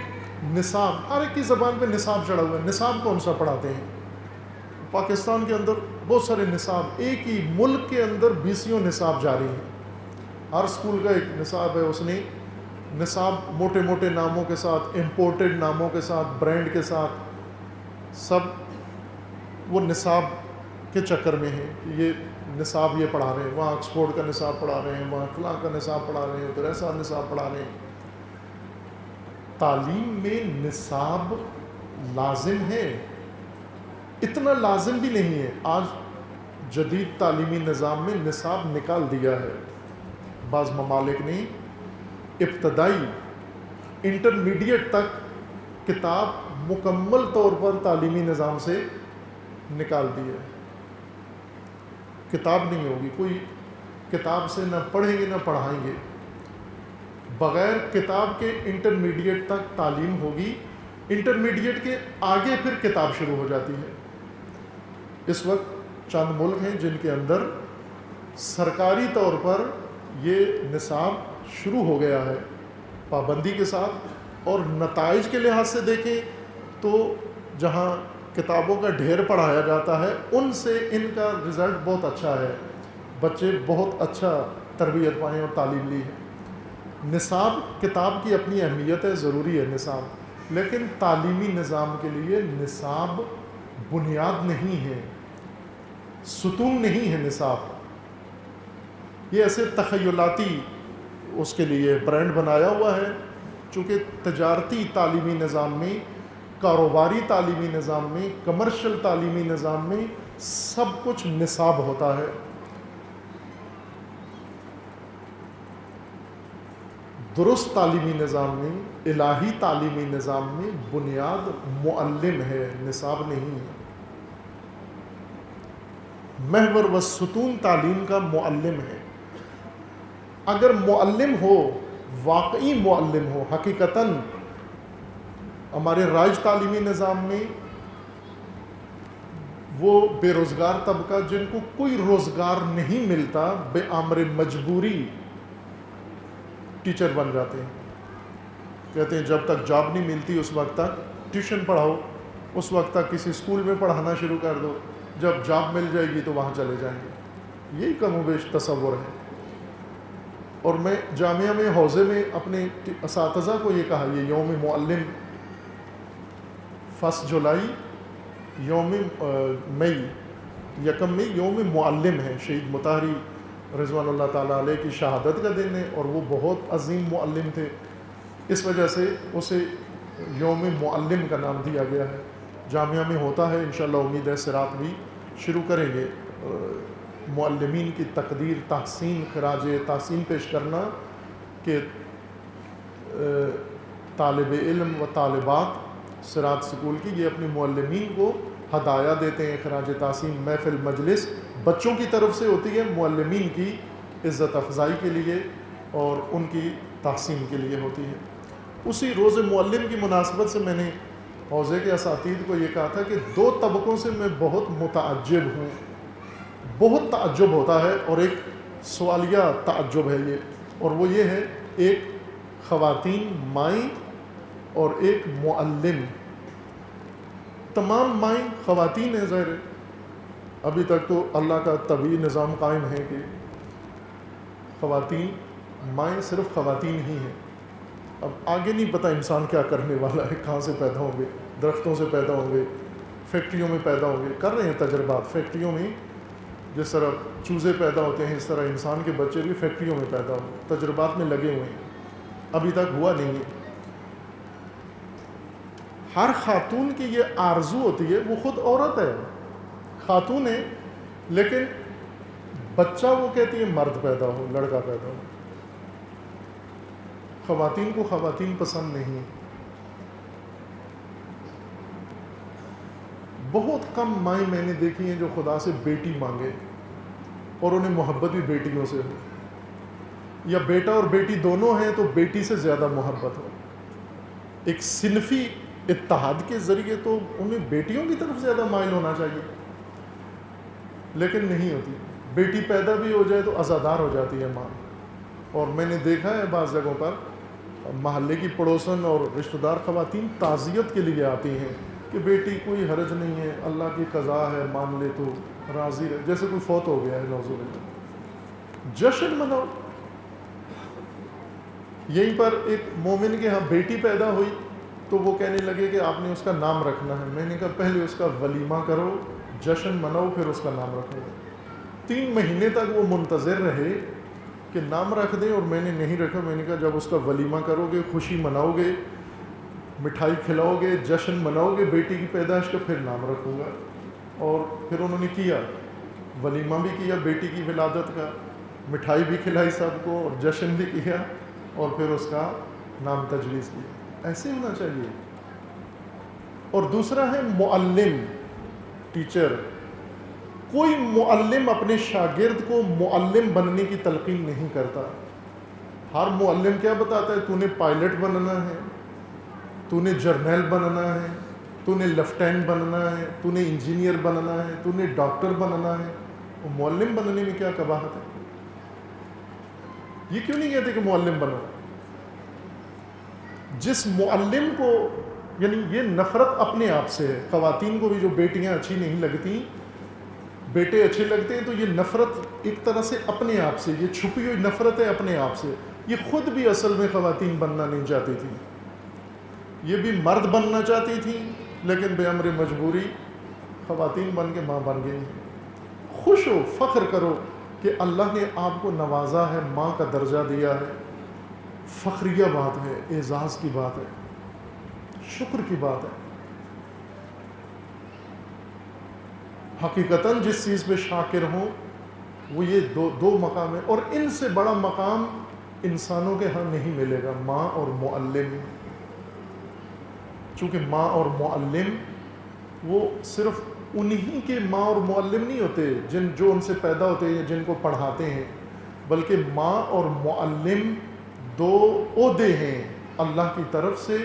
نصاب، ہر ایک کی زبان پہ نصاب چڑھا ہوا ہے. نصاب کون سا پڑھاتے ہیں؟ پاکستان کے اندر بہت سارے نصاب، ایک ہی ملک کے اندر 20 نصاب جاری ہیں. ہر اسکول کا ایک نصاب ہے. اس نے نصاب موٹے موٹے ناموں کے ساتھ، امپورٹڈ ناموں کے ساتھ، برانڈ کے ساتھ، سب وہ نصاب کے چکر میں ہیں. یہ نصاب یہ پڑھا رہے ہیں، وہاں آکسفورڈ کا نصاب پڑھا رہے ہیں، وہاں فلاں کا نصاب پڑھا رہے ہیں، پھر ایسا نصاب پڑھا رہے ہیں. تعلیم میں نصاب لازم ہے، اتنا لازم بھی نہیں ہے. آج جدید تعلیمی نظام میں نصاب نکال دیا ہے. بعض ممالک نے ابتدائی انٹرمیڈیٹ تک کتاب مکمل طور پر تعلیمی نظام سے نکال دی ہے. کتاب نہیں ہوگی، کوئی کتاب سے نہ پڑھیں گے نہ پڑھائیں گے. بغیر کتاب کے انٹرمیڈیٹ تک تعلیم ہوگی، انٹرمیڈیٹ کے آگے پھر کتاب شروع ہو جاتی ہے. اس وقت چند ملک ہیں جن کے اندر سرکاری طور پر یہ نصاب شروع ہو گیا ہے پابندی کے ساتھ، اور نتائج کے لحاظ سے دیکھیں تو جہاں کتابوں کا ڈھیر پڑھایا جاتا ہے ان سے ان کا رزلٹ بہت اچھا ہے. بچے بہت اچھا تربیت پائیں اور تعلیم لی ہے. نصاب، کتاب کی اپنی اہمیت ہے، ضروری ہے نصاب، لیکن تعلیمی نظام کے لیے نصاب بنیاد نہیں ہے، ستون نہیں ہے. نصاب یہ ایسے تخیلاتی اس کے لیے برانڈ بنایا ہوا ہے. چونکہ تجارتی تعلیمی نظام میں، کاروباری تعلیمی نظام میں، کمرشل تعلیمی نظام میں سب کچھ نصاب ہوتا ہے. درست تعلیمی نظام میں، الہی تعلیمی نظام میں بنیاد معلم ہے، نصاب نہیں ہے. محور و ستون تعلیم کا معلم ہے. اگر معلم ہو، واقعی معلم ہو، حقیقتاً ہمارے رائج تعلیمی نظام میں وہ بے روزگار طبقہ جن کو کوئی روزگار نہیں ملتا، بے امر مجبوری ٹیچر بن جاتے ہیں. کہتے ہیں جب تک جاب نہیں ملتی اس وقت تک ٹیوشن پڑھاؤ، اس وقت تک کسی اسکول میں پڑھانا شروع کر دو، جب جاب مل جائے گی تو وہاں چلے جائیں گے. یہی کم و بیش تصور ہے. اور میں جامعہ میں حوزے میں اپنے اساتذہ کو یہ کہا، یہ یوم معلم 1 جولائی، یوم مئی، 1 مئی یوم معلم ہے. شہید مطہری رضوان اللہ تعالیٰ علیہ کی شہادت کا دن ہے، اور وہ بہت عظیم معلم تھے. اس وجہ سے اسے یوم معلم کا نام دیا گیا ہے. جامعہ میں ہوتا ہے، انشاءاللہ امید ہے صراط بھی شروع کریں گے معلمین کی تقدیر، تحسین، خراج تحسین پیش کرنا کہ طالب علم و طالبات صراط سکول کی یہ اپنے معلمین کو ہدایہ دیتے ہیں. خراج تحسین محفل مجلس بچوں کی طرف سے ہوتی ہے، معلمین کی عزت افزائی کے لیے اور ان کی تحسین کے لیے ہوتی ہے. اسی روز معلم کی مناسبت سے میں نے حوزے کے اساتید کو یہ کہا تھا کہ 2 طبقوں سے میں بہت متعجب ہوں، بہت تعجب ہوتا ہے، اور ایک سوالیہ تعجب ہے یہ، اور وہ یہ ہے، ایک خواتین مائیں اور ایک معلم. تمام مائیں خواتین ہیں. ظاہر ہے ابھی تک تو اللہ کا طبعی نظام قائم ہے کہ خواتین مائیں صرف خواتین ہی ہیں. اب آگے نہیں پتہ انسان کیا کرنے والا ہے، کہاں سے پیدا ہوں گے، درختوں سے پیدا ہوں گے، فیکٹریوں میں پیدا ہوں گے. کر رہے ہیں تجربات فیکٹریوں میں، جس طرح چوزے پیدا ہوتے ہیں اس طرح انسان کے بچے بھی فیکٹریوں میں پیدا ہوں، تجربات میں لگے ہوئے ہیں. ابھی تک ہوا نہیں ہے. ہر خاتون کی یہ آرزو ہوتی ہے، وہ خود عورت ہے، خاتون ہے، لیکن بچہ وہ کہتی ہے مرد پیدا ہو، لڑکا پیدا ہو. خواتین کو خواتین پسند نہیں. بہت کم مائیں میں نے دیکھی ہیں جو خدا سے بیٹی مانگے اور انہیں محبت بھی بیٹیوں سے ہو، یا بیٹا اور بیٹی دونوں ہیں تو بیٹی سے زیادہ محبت ہو۔ ایک صنفی اتحاد کے ذریعے تو انہیں بیٹیوں کی طرف زیادہ مائل ہونا چاہیے، لیکن نہیں ہوتی۔ بیٹی پیدا بھی ہو جائے تو عزادار ہو جاتی ہے ماں۔ اور میں نے دیکھا ہے بعض جگہوں پر محلے کی پڑوسن اور رشتہ دار خواتین تعزیت کے لیے آتی ہیں کہ بیٹی کوئی حرج نہیں ہے، اللہ کی قضا ہے، مان لے تو راضی ہے، جیسے کوئی فوت ہو گیا ہے، نعوذ باللہ۔ جشن مناؤ۔ یہیں پر ایک مومن کے ہاں بیٹی پیدا ہوئی تو وہ کہنے لگے کہ آپ نے اس کا نام رکھنا ہے۔ میں نے کہا پہلے اس کا ولیمہ کرو، جشن مناؤ، پھر اس کا نام رکھو گے۔ 3 مہینے تک وہ منتظر رہے کہ نام رکھ دیں، اور میں نے نہیں رکھا۔ میں نے کہا جب اس کا ولیمہ کرو گے، خوشی مناؤ گے، مٹھائی کھلاؤ گے، جشن مناؤ گے بیٹی کی پیدائش کا، پھر نام رکھوں گا۔ اور پھر انہوں نے کیا، ولیمہ بھی کیا بیٹی کی ولادت کا، مٹھائی بھی کھلائی سب کو، اور جشن بھی کیا، اور پھر اس کا نام تجویز کیا۔ ایسے ہونا چاہیے۔ اور دوسرا ہے معلم، ٹیچر۔ کوئی معلم اپنے شاگرد کو معلم بننے کی تلقین نہیں کرتا۔ ہر معلم کیا بتاتا ہے؟ تو نے پائلٹ بننا ہے، تو نے جرنیل بننا ہے، تو نے لیفٹیننٹ بننا ہے، تو نے انجینئر بننا ہے، تو نے ڈاکٹر بننا ہے۔ وہ معلم بننے میں کیا قباحت ہے؟ یہ کیوں نہیں کہتے کہ معلم بنو؟ جس معلم کو، یعنی یہ نفرت اپنے آپ سے ہے۔ خواتین کو بھی جو بیٹیاں اچھی نہیں لگتی، بیٹے اچھے لگتے ہیں، تو یہ نفرت ایک طرح سے اپنے آپ سے، یہ چھپی ہوئی نفرت ہے اپنے آپ سے۔ یہ خود بھی اصل میں خواتین بننا نہیں چاہتی تھی، یہ بھی مرد بننا چاہتی تھی، لیکن بے امر مجبوری خواتین بن کے ماں بن گئی۔ خوش ہو، فخر کرو کہ اللہ نے آپ کو نوازا ہے، ماں کا درجہ دیا ہے۔ فخریہ بات ہے، اعزاز کی بات ہے، شکر کی بات ہے۔ حقیقتاً جس چیز پہ شاکر ہوں وہ یہ دو مقام ہے، اور ان سے بڑا مقام انسانوں کے ہاں نہیں ملے گا، ماں اور معلم۔ چونکہ ماں اور معلم وہ صرف انہی کے ماں اور معلم نہیں ہوتے جو ان سے پیدا ہوتے ہیں یا جن کو پڑھاتے ہیں، بلکہ ماں اور معلم 2 عہدے ہیں اللہ کی طرف سے۔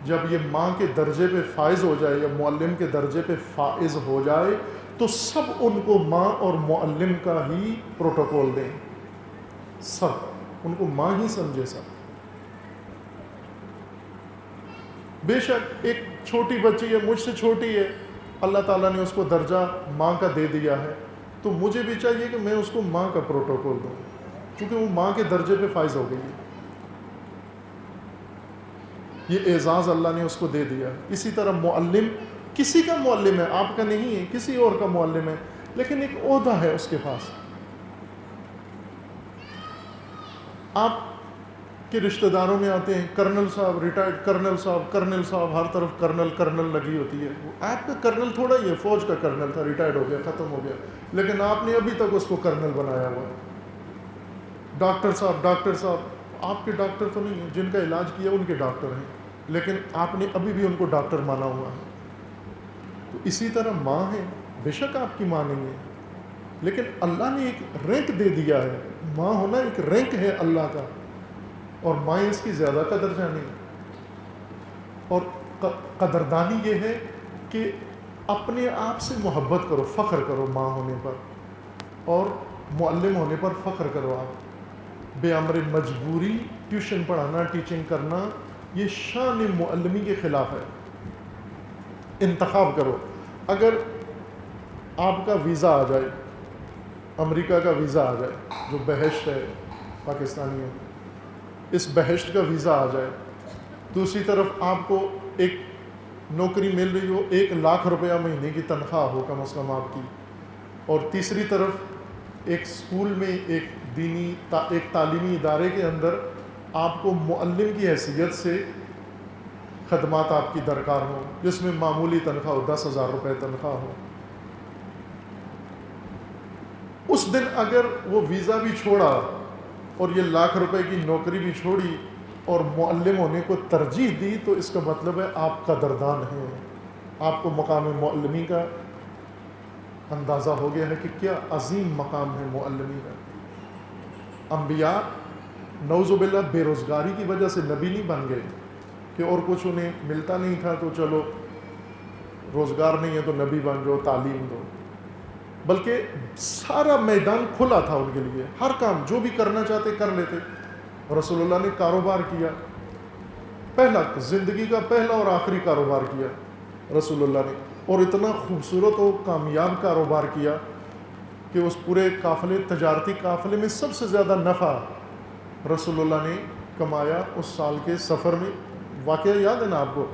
جب یہ ماں کے درجے پہ فائز ہو جائے یا معلم کے درجے پہ فائز ہو جائے تو سب ان کو ماں اور معلم کا ہی پروٹوکول دیں، سب ان کو ماں ہی سمجھے۔ سب بے شک ایک چھوٹی بچی ہے، مجھ سے چھوٹی ہے، اللہ تعالیٰ نے اس کو درجہ ماں کا دے دیا ہے، تو مجھے بھی چاہیے کہ میں اس کو ماں کا پروٹوکول دوں، کیونکہ وہ ماں کے درجے پہ فائز ہو گئی ہے۔ یہ اعزاز اللہ نے اس کو دے دیا۔ اسی طرح معلم کسی کا معلم ہے، آپ کا نہیں ہے، کسی اور کا معلم ہے، لیکن ایک عہدہ ہے اس کے پاس۔ آپ کے رشتہ داروں میں آتے ہیں کرنل صاحب، ریٹائرڈ کرنل صاحب، کرنل صاحب، ہر طرف کرنل کرنل لگی ہوتی ہے۔ آپ کا کرنل تھوڑا ہی ہے، فوج کا کرنل تھا، ریٹائرڈ ہو گیا، ختم ہو گیا، لیکن آپ نے ابھی تک اس کو کرنل بنایا ہوا ہے۔ ڈاکٹر صاحب، ڈاکٹر صاحب، آپ کے ڈاکٹر تو نہیں ہیں، جن کا علاج کیا ان کے ڈاکٹر ہیں، لیکن آپ نے ابھی بھی ان کو ڈاکٹر مانا ہوا ہے۔ تو اسی طرح ماں ہے، بے شک آپ کی ماں نہیں ہے، لیکن اللہ نے ایک رینک دے دیا ہے۔ ماں ہونا ایک رینک ہے اللہ کا، اور مائیں اس کی زیادہ قدر جانی۔ اور قدردانی یہ ہے کہ اپنے آپ سے محبت کرو، فخر کرو ماں ہونے پر، اور معلم ہونے پر فخر کرو۔ آپ بے امر مجبوری ٹیوشن پڑھانا، ٹیچنگ کرنا، یہ شان معلمی کے خلاف ہے۔ انتخاب کرو۔ اگر آپ کا ویزا آ جائے، امریکہ کا ویزا آ جائے، جو بہشت ہے پاکستانیوں، اس بہشت کا ویزا آ جائے، دوسری طرف آپ کو ایک نوکری مل رہی ہو، 1 لاکھ روپیہ مہینے کی تنخواہ ہو کم از کم آپ کی، اور تیسری طرف ایک اسکول میں، ایک دینی ایک تعلیمی ادارے کے اندر آپ کو معلم کی حیثیت سے خدمات آپ کی درکار ہوں، جس میں معمولی تنخواہ ہو، 10,000 روپے تنخواہ ہو، اس دن اگر وہ ویزا بھی چھوڑا اور یہ 1 لاکھ روپے کی نوکری بھی چھوڑی اور معلم ہونے کو ترجیح دی، تو اس کا مطلب ہے آپ قدردان ہیں، آپ کو مقام معلمی کا اندازہ ہو گیا ہے کہ کیا عظیم مقام ہے معلمی کا۔ انبیاء نعوذ باللہ بے روزگاری کی وجہ سے نبی نہیں بن گئے کہ اور کچھ انہیں ملتا نہیں تھا تو چلو روزگار نہیں ہے تو نبی بن جاؤ، تعلیم دو، بلکہ سارا میدان کھلا تھا ان کے لیے، ہر کام جو بھی کرنا چاہتے کر لیتے۔ رسول اللہ نے کاروبار کیا، پہلا زندگی کا پہلا اور آخری کاروبار کیا رسول اللہ نے، اور اتنا خوبصورت اور کامیاب کاروبار کیا کہ اس پورے قافلے، تجارتی قافلے میں سب سے زیادہ نفع رسول اللہ نے کمایا اس سال کے سفر میں۔ واقعہ یاد ہے نا آپ کو،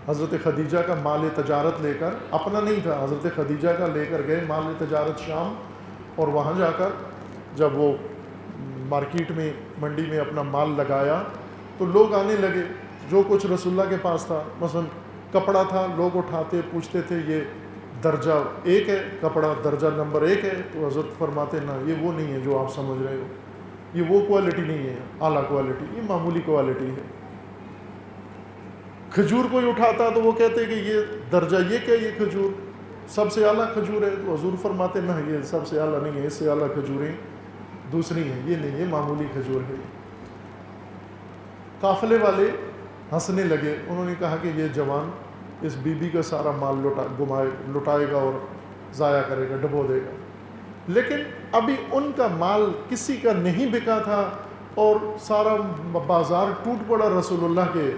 حضرت خدیجہ کا مال تجارت لے کر، اپنا نہیں تھا، حضرت خدیجہ کا لے کر گئے مال تجارت شام، اور وہاں جا کر جب وہ مارکیٹ میں، منڈی میں اپنا مال لگایا تو لوگ آنے لگے، جو کچھ رسول اللہ کے پاس تھا، مثلا کپڑا تھا، لوگ اٹھاتے پوچھتے تھے یہ درجہ 1 ہے، کپڑا درجہ نمبر 1 ہے، تو حضرت فرماتے نا یہ وہ نہیں ہے جو آپ سمجھ رہے ہو، یہ وہ کوالٹی نہیں ہے اعلیٰ کوالٹی، یہ معمولی کوالٹی ہے۔ کھجور کوئی اٹھاتا تو وہ کہتے کہ یہ درجہ یہ کہ یہ کھجور سب سے اعلیٰ کھجور ہے، تو حضور فرماتے نہ یہ سب سے اعلیٰ نہیں ہے، اس سے اعلیٰ کھجوریں دوسری ہیں، یہ نہیں، یہ معمولی کھجور ہے۔ قافلے والے ہنسنے لگے، انہوں نے کہا کہ یہ جوان اس بی بی کا سارا مال لٹائے گا اور ضائع کرے گا، ڈبو دے گا۔ لیکن ابھی ان کا مال کسی کا نہیں بکا تھا اور سارا بازار ٹوٹ پڑا رسول اللہ کے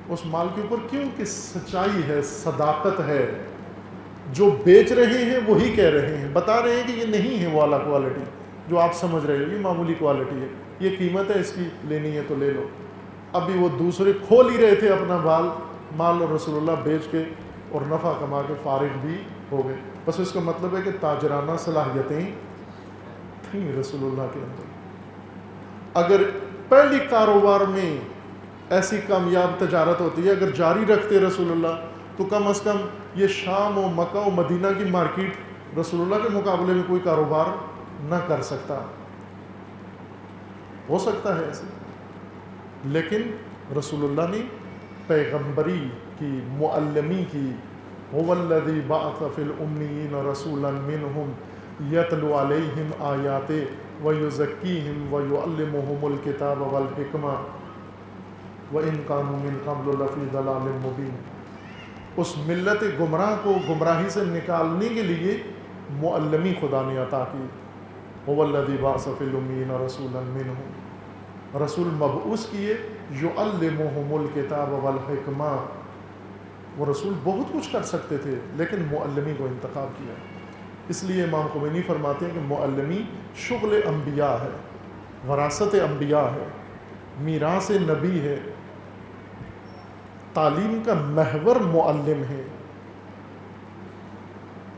اس مال کے اوپر، کیونکہ سچائی ہے، صداقت ہے، جو بیچ رہے ہیں وہی کہہ رہے ہیں، بتا رہے ہیں کہ یہ نہیں ہے وہ اعلیٰ کوالٹی جو آپ سمجھ رہے ہو، یہ معمولی کوالٹی ہے، یہ قیمت ہے، اس کی لینی ہے تو لے لو۔ ابھی وہ دوسرے کھول ہی رہے تھے اپنا مال اور رسول اللہ بیچ کے اور نفع کما کے فارغ بھی ہو گئے۔ بس اس کا مطلب ہے کہ تاجرانہ صلاحیتیں تھیں رسول اللہ کے اندر۔ اگر پہلی کاروبار میں ایسی کامیاب تجارت ہوتی ہے، اگر جاری رکھتے رسول اللہ، تو کم از کم یہ شام و مکہ و مدینہ کی مارکیٹ رسول اللہ کے مقابلے میں کوئی کاروبار نہ کر سکتا، ہو سکتا ہے ایسے، لیکن رسول اللہ نے پیغمبری کی، معلمی کی، هو الذی بعث فی الامیین رسولا منہم یتلو علیہم آیاتہ ویزکیہم ویعلمہم الکتاب والحکمہ وَإِن كَانُوا مِن قَبْلُ لَفِي ضَلَالٍ مُبِينٍ۔ اس ملت گمراہ کو گمراہی سے نکالنے کے لیے معلمی خدا نے عطا کی، هو الذی بعث فی الامیین رسولا منہم، رسول مبعوث کیے، یعلمہم الکتاب والحکمہ۔ وہ رسول بہت کچھ کر سکتے تھے لیکن معلمی کو انتخاب کیا۔ اس لیے امام خمینی فرماتے ہیں کہ معلمی شغل انبیاء ہے، وراثت انبیاء ہے، میراث نبی ہے، تعلیم کا محور معلم ہے۔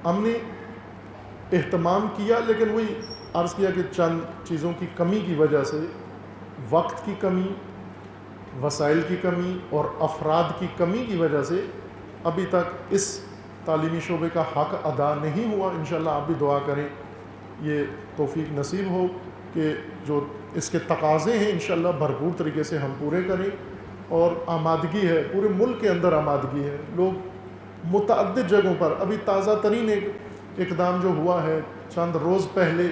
ہم نے اہتمام کیا، لیکن وہی عرض کیا کہ چند چیزوں کی کمی کی وجہ سے، وقت کی کمی، وسائل کی کمی اور افراد کی کمی کی وجہ سے ابھی تک اس تعلیمی شعبے کا حق ادا نہیں ہوا۔ انشاءاللہ آپ بھی دعا کریں یہ توفیق نصیب ہو کہ جو اس کے تقاضے ہیں انشاءاللہ بھرپور طریقے سے ہم پورے کریں، اور آمادگی ہے، پورے ملک کے اندر آمادگی ہے، لوگ متعدد جگہوں پر، ابھی تازہ ترین ایک اقدام جو ہوا ہے چند روز پہلے،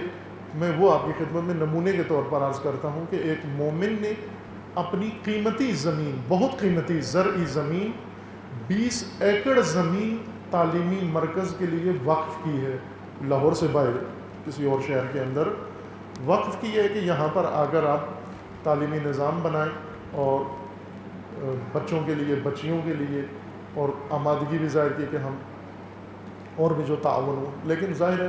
میں وہ آپ کی خدمت میں نمونے کے طور پر عرض کرتا ہوں کہ ایک مومن نے اپنی قیمتی زمین، بہت قیمتی زرعی زمین، 20 ایکڑ زمین تعلیمی مرکز کے لیے وقف کی ہے، لاہور سے باہر کسی اور شہر کے اندر وقف کی ہے کہ یہاں پر اگر آپ تعلیمی نظام بنائیں اور بچوں کے لیے، بچیوں کے لیے، اور آمادگی بھی ظاہر کی کہ ہم اور بھی جو تعاون ہو، لیکن ظاہر ہے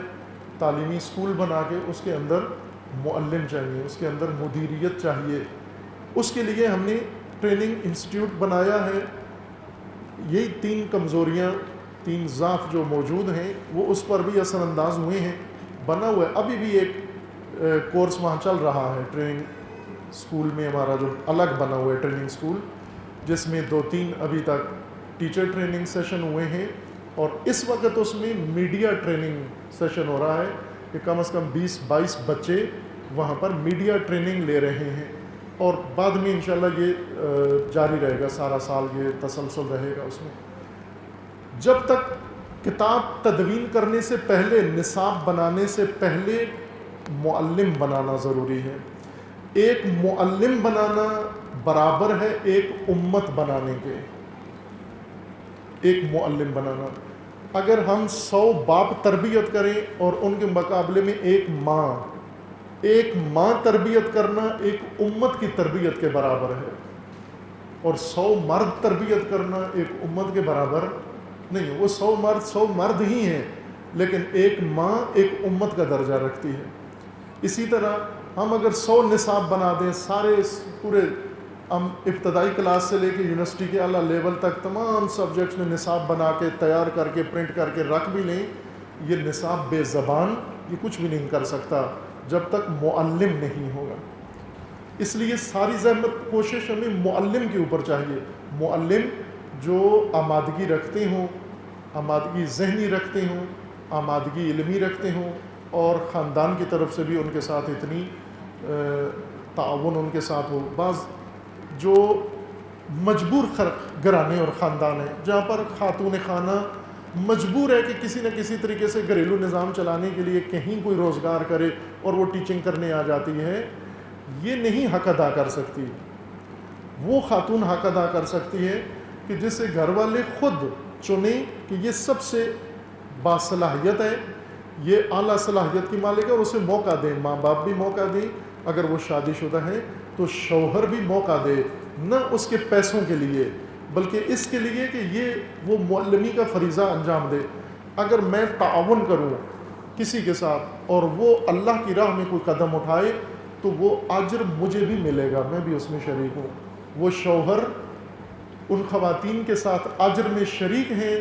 تعلیمی اسکول بنا کے اس کے اندر معلم چاہیے، اس کے اندر مدیریت چاہیے، اس کے لیے ہم نے ٹریننگ انسٹیٹیوٹ بنایا ہے۔ یہی 3 کمزوریاں، 3 ضعف جو موجود ہیں وہ اس پر بھی اثر انداز ہوئے ہیں، بنا ہوا ہے۔ ابھی بھی ایک کورس وہاں چل رہا ہے ٹریننگ اسکول میں، ہمارا جو الگ بنا ہوا ہے ٹریننگ اسکول، جس میں 2-3 ابھی تک ٹیچر ٹریننگ سیشن ہوئے ہیں، اور اس وقت اس میں میڈیا ٹریننگ سیشن ہو رہا ہے کہ کم از کم 20-22 بچے وہاں پر میڈیا ٹریننگ لے رہے ہیں، اور بعد میں انشاءاللہ یہ جاری رہے گا، سارا سال یہ تسلسل رہے گا اس میں۔ جب تک کتاب تدوین کرنے سے پہلے، نصاب بنانے سے پہلے معلم بنانا ضروری ہے۔ ایک معلم بنانا برابر ہے ایک امت بنانے کے۔ ایک معلم بنانا، اگر ہم 100 باپ تربیت کریں اور ان کے مقابلے میں ایک ماں تربیت کرنا ایک امت کی تربیت کے برابر ہے، اور 100 مرد تربیت کرنا ایک امت کے برابر نہیں ہے۔ وہ 100 مرد ہی ہیں، لیکن ایک ماں ایک امت کا درجہ رکھتی ہے۔ اسی طرح ہم اگر 100 نصاب بنا دیں، سارے پورے ہم ابتدائی کلاس سے لے کے یونیورسٹی کے اعلیٰ لیول تک تمام سبجیکٹس میں نصاب بنا کے تیار کر کے پرنٹ کر کے رکھ بھی لیں، یہ نصاب بے زبان یہ کچھ بھی نہیں کر سکتا جب تک معلم نہیں ہوگا۔ اس لیے ساری زحمت کوشش ہمیں معلم کے اوپر چاہیے، معلم جو آمادگی رکھتے ہوں، آمادگی ذہنی رکھتے ہوں، آمادگی علمی رکھتے ہوں، اور خاندان کی طرف سے بھی ان کے ساتھ اتنی تعاون ان کے ساتھ ہو۔ بعض جو مجبور گھرانے اور خاندان ہیں جہاں پر خاتون خانہ مجبور ہے کہ کسی نہ کسی طریقے سے گھریلو نظام چلانے کے لیے کہیں کوئی روزگار کرے اور وہ ٹیچنگ کرنے آ جاتی ہے، یہ نہیں حق ادا کر سکتی۔ وہ خاتون حق ادا کر سکتی ہے کہ جسے گھر والے خود چنیں کہ یہ سب سے باصلاحیت ہے، یہ اعلیٰ صلاحیت کی مالک ہے، اور اسے موقع دیں، ماں باپ بھی موقع دیں، اگر وہ شادی شدہ ہے تو شوہر بھی موقع دے، نہ اس کے پیسوں کے لیے بلکہ اس کے لیے کہ یہ وہ معلمی کا فریضہ انجام دے۔ اگر میں تعاون کروں کسی کے ساتھ اور وہ اللہ کی راہ میں کوئی قدم اٹھائے تو وہ اجر مجھے بھی ملے گا، میں بھی اس میں شریک ہوں۔ وہ شوہر ان خواتین کے ساتھ اجر میں شریک ہیں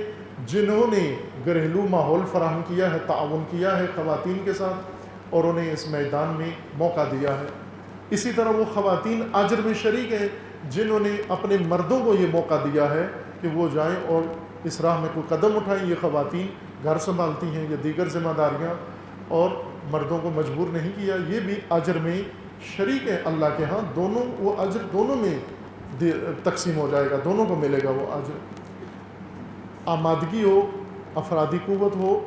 جنہوں نے گھریلو ماحول فراہم کیا ہے، تعاون کیا ہے خواتین کے ساتھ اور انہیں اس میدان میں موقع دیا ہے۔ اسی طرح وہ خواتین اجر میں شریک ہیں جنہوں نے اپنے مردوں کو یہ موقع دیا ہے کہ وہ جائیں اور اس راہ میں کوئی قدم اٹھائیں۔ یہ خواتین گھر سنبھالتی ہیں یا دیگر ذمہ داریاں، اور مردوں کو مجبور نہیں کیا، یہ بھی اجر میں شریک ہے اللہ کے ہاں۔ دونوں وہ اجر دونوں میں تقسیم ہو جائے گا، دونوں کو ملے گا وہ اجر۔ آمادگی ہو، افرادی قوت ہو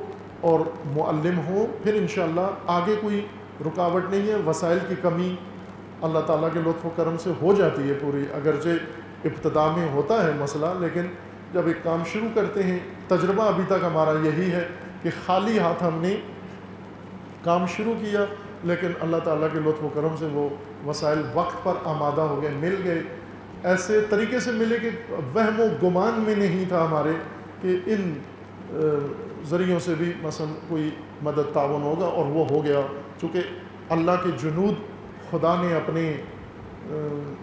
اور معلم ہو، پھر انشاءاللہ آگے کوئی رکاوٹ نہیں ہے۔ وسائل کی کمی اللہ تعالیٰ کے لطف و کرم سے ہو جاتی ہے پوری، اگرچہ ابتدا میں ہوتا ہے مسئلہ، لیکن جب ایک کام شروع کرتے ہیں، تجربہ ابھی تک ہمارا یہی ہے کہ خالی ہاتھ ہم نے کام شروع کیا، لیکن اللہ تعالیٰ کے لطف و کرم سے وہ وسائل وقت پر آمادہ ہو گئے، مل گئے، ایسے طریقے سے ملے کہ وہم و گمان میں نہیں تھا ہمارے کہ ان ذریعوں سے بھی مثلا کوئی مدد تعاون ہوگا، اور وہ ہو گیا۔ چونکہ اللہ کے جنود خدا نے اپنے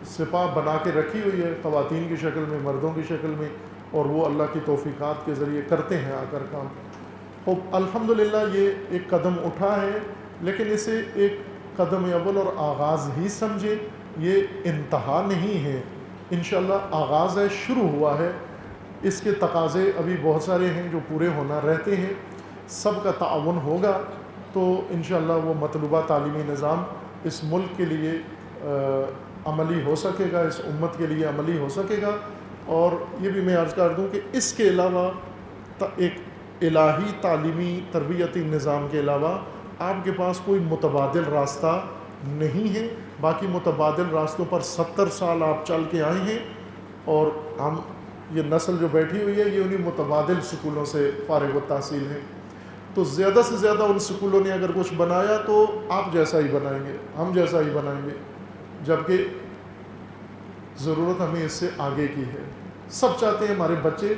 سپاہ بنا کے رکھی ہوئی ہے، خواتین کی شکل میں، مردوں کی شکل میں، اور وہ اللہ کی توفیقات کے ذریعے کرتے ہیں آ کر کام۔ خوب الحمدللہ یہ ایک قدم اٹھا ہے، لیکن اسے ایک قدم اول اور آغاز ہی سمجھے، یہ انتہا نہیں ہے۔ انشاءاللہ آغاز ہے، شروع ہوا ہے، اس کے تقاضے ابھی بہت سارے ہیں جو پورے ہونا رہتے ہیں۔ سب کا تعاون ہوگا تو انشاءاللہ وہ مطلوبہ تعلیمی نظام اس ملک کے لیے عملی ہو سکے گا، اس امت کے لیے عملی ہو سکے گا۔ اور یہ بھی میں عرض کر دوں کہ اس کے علاوہ ایک الہی تعلیمی تربیتی نظام کے علاوہ آپ کے پاس کوئی متبادل راستہ نہیں ہے۔ باقی متبادل راستوں پر 70 سال آپ چل کے آئے ہیں، اور ہم یہ نسل جو بیٹھی ہوئی ہے یہ انہیں متبادل سکولوں سے فارغ التحصیل ہیں، تو زیادہ سے زیادہ ان سکولوں نے اگر کچھ بنایا تو آپ جیسا ہی بنائیں گے، ہم جیسا ہی بنائیں گے، جبکہ ضرورت ہمیں اس سے آگے کی ہے۔ سب چاہتے ہیں ہمارے بچے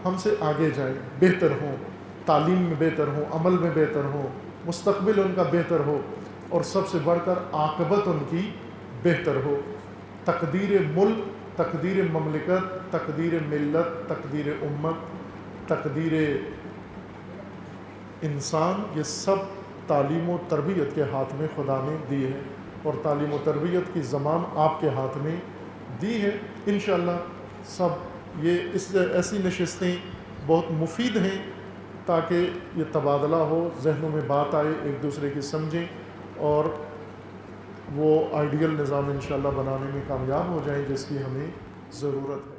ہم سے آگے جائیں، بہتر ہوں، تعلیم میں بہتر ہوں، عمل میں بہتر ہوں، مستقبل ان کا بہتر ہو، اور سب سے بڑھ کر عاقبت ان کی بہتر ہو۔ تقدیر ملک، تقدیر مملکت، تقدیر ملت، تقدیر امت، تقدیر انسان، یہ سب تعلیم و تربیت کے ہاتھ میں خدا نے دی ہے، اور تعلیم و تربیت کی زمام آپ کے ہاتھ میں دی ہے۔ انشاءاللہ سب یہ ایسی نشستیں بہت مفید ہیں تاکہ یہ تبادلہ ہو، ذہنوں میں بات آئے، ایک دوسرے کی سمجھیں، اور وہ آئیڈیل نظام انشاءاللہ بنانے میں کامیاب ہو جائیں جس کی ہمیں ضرورت ہے۔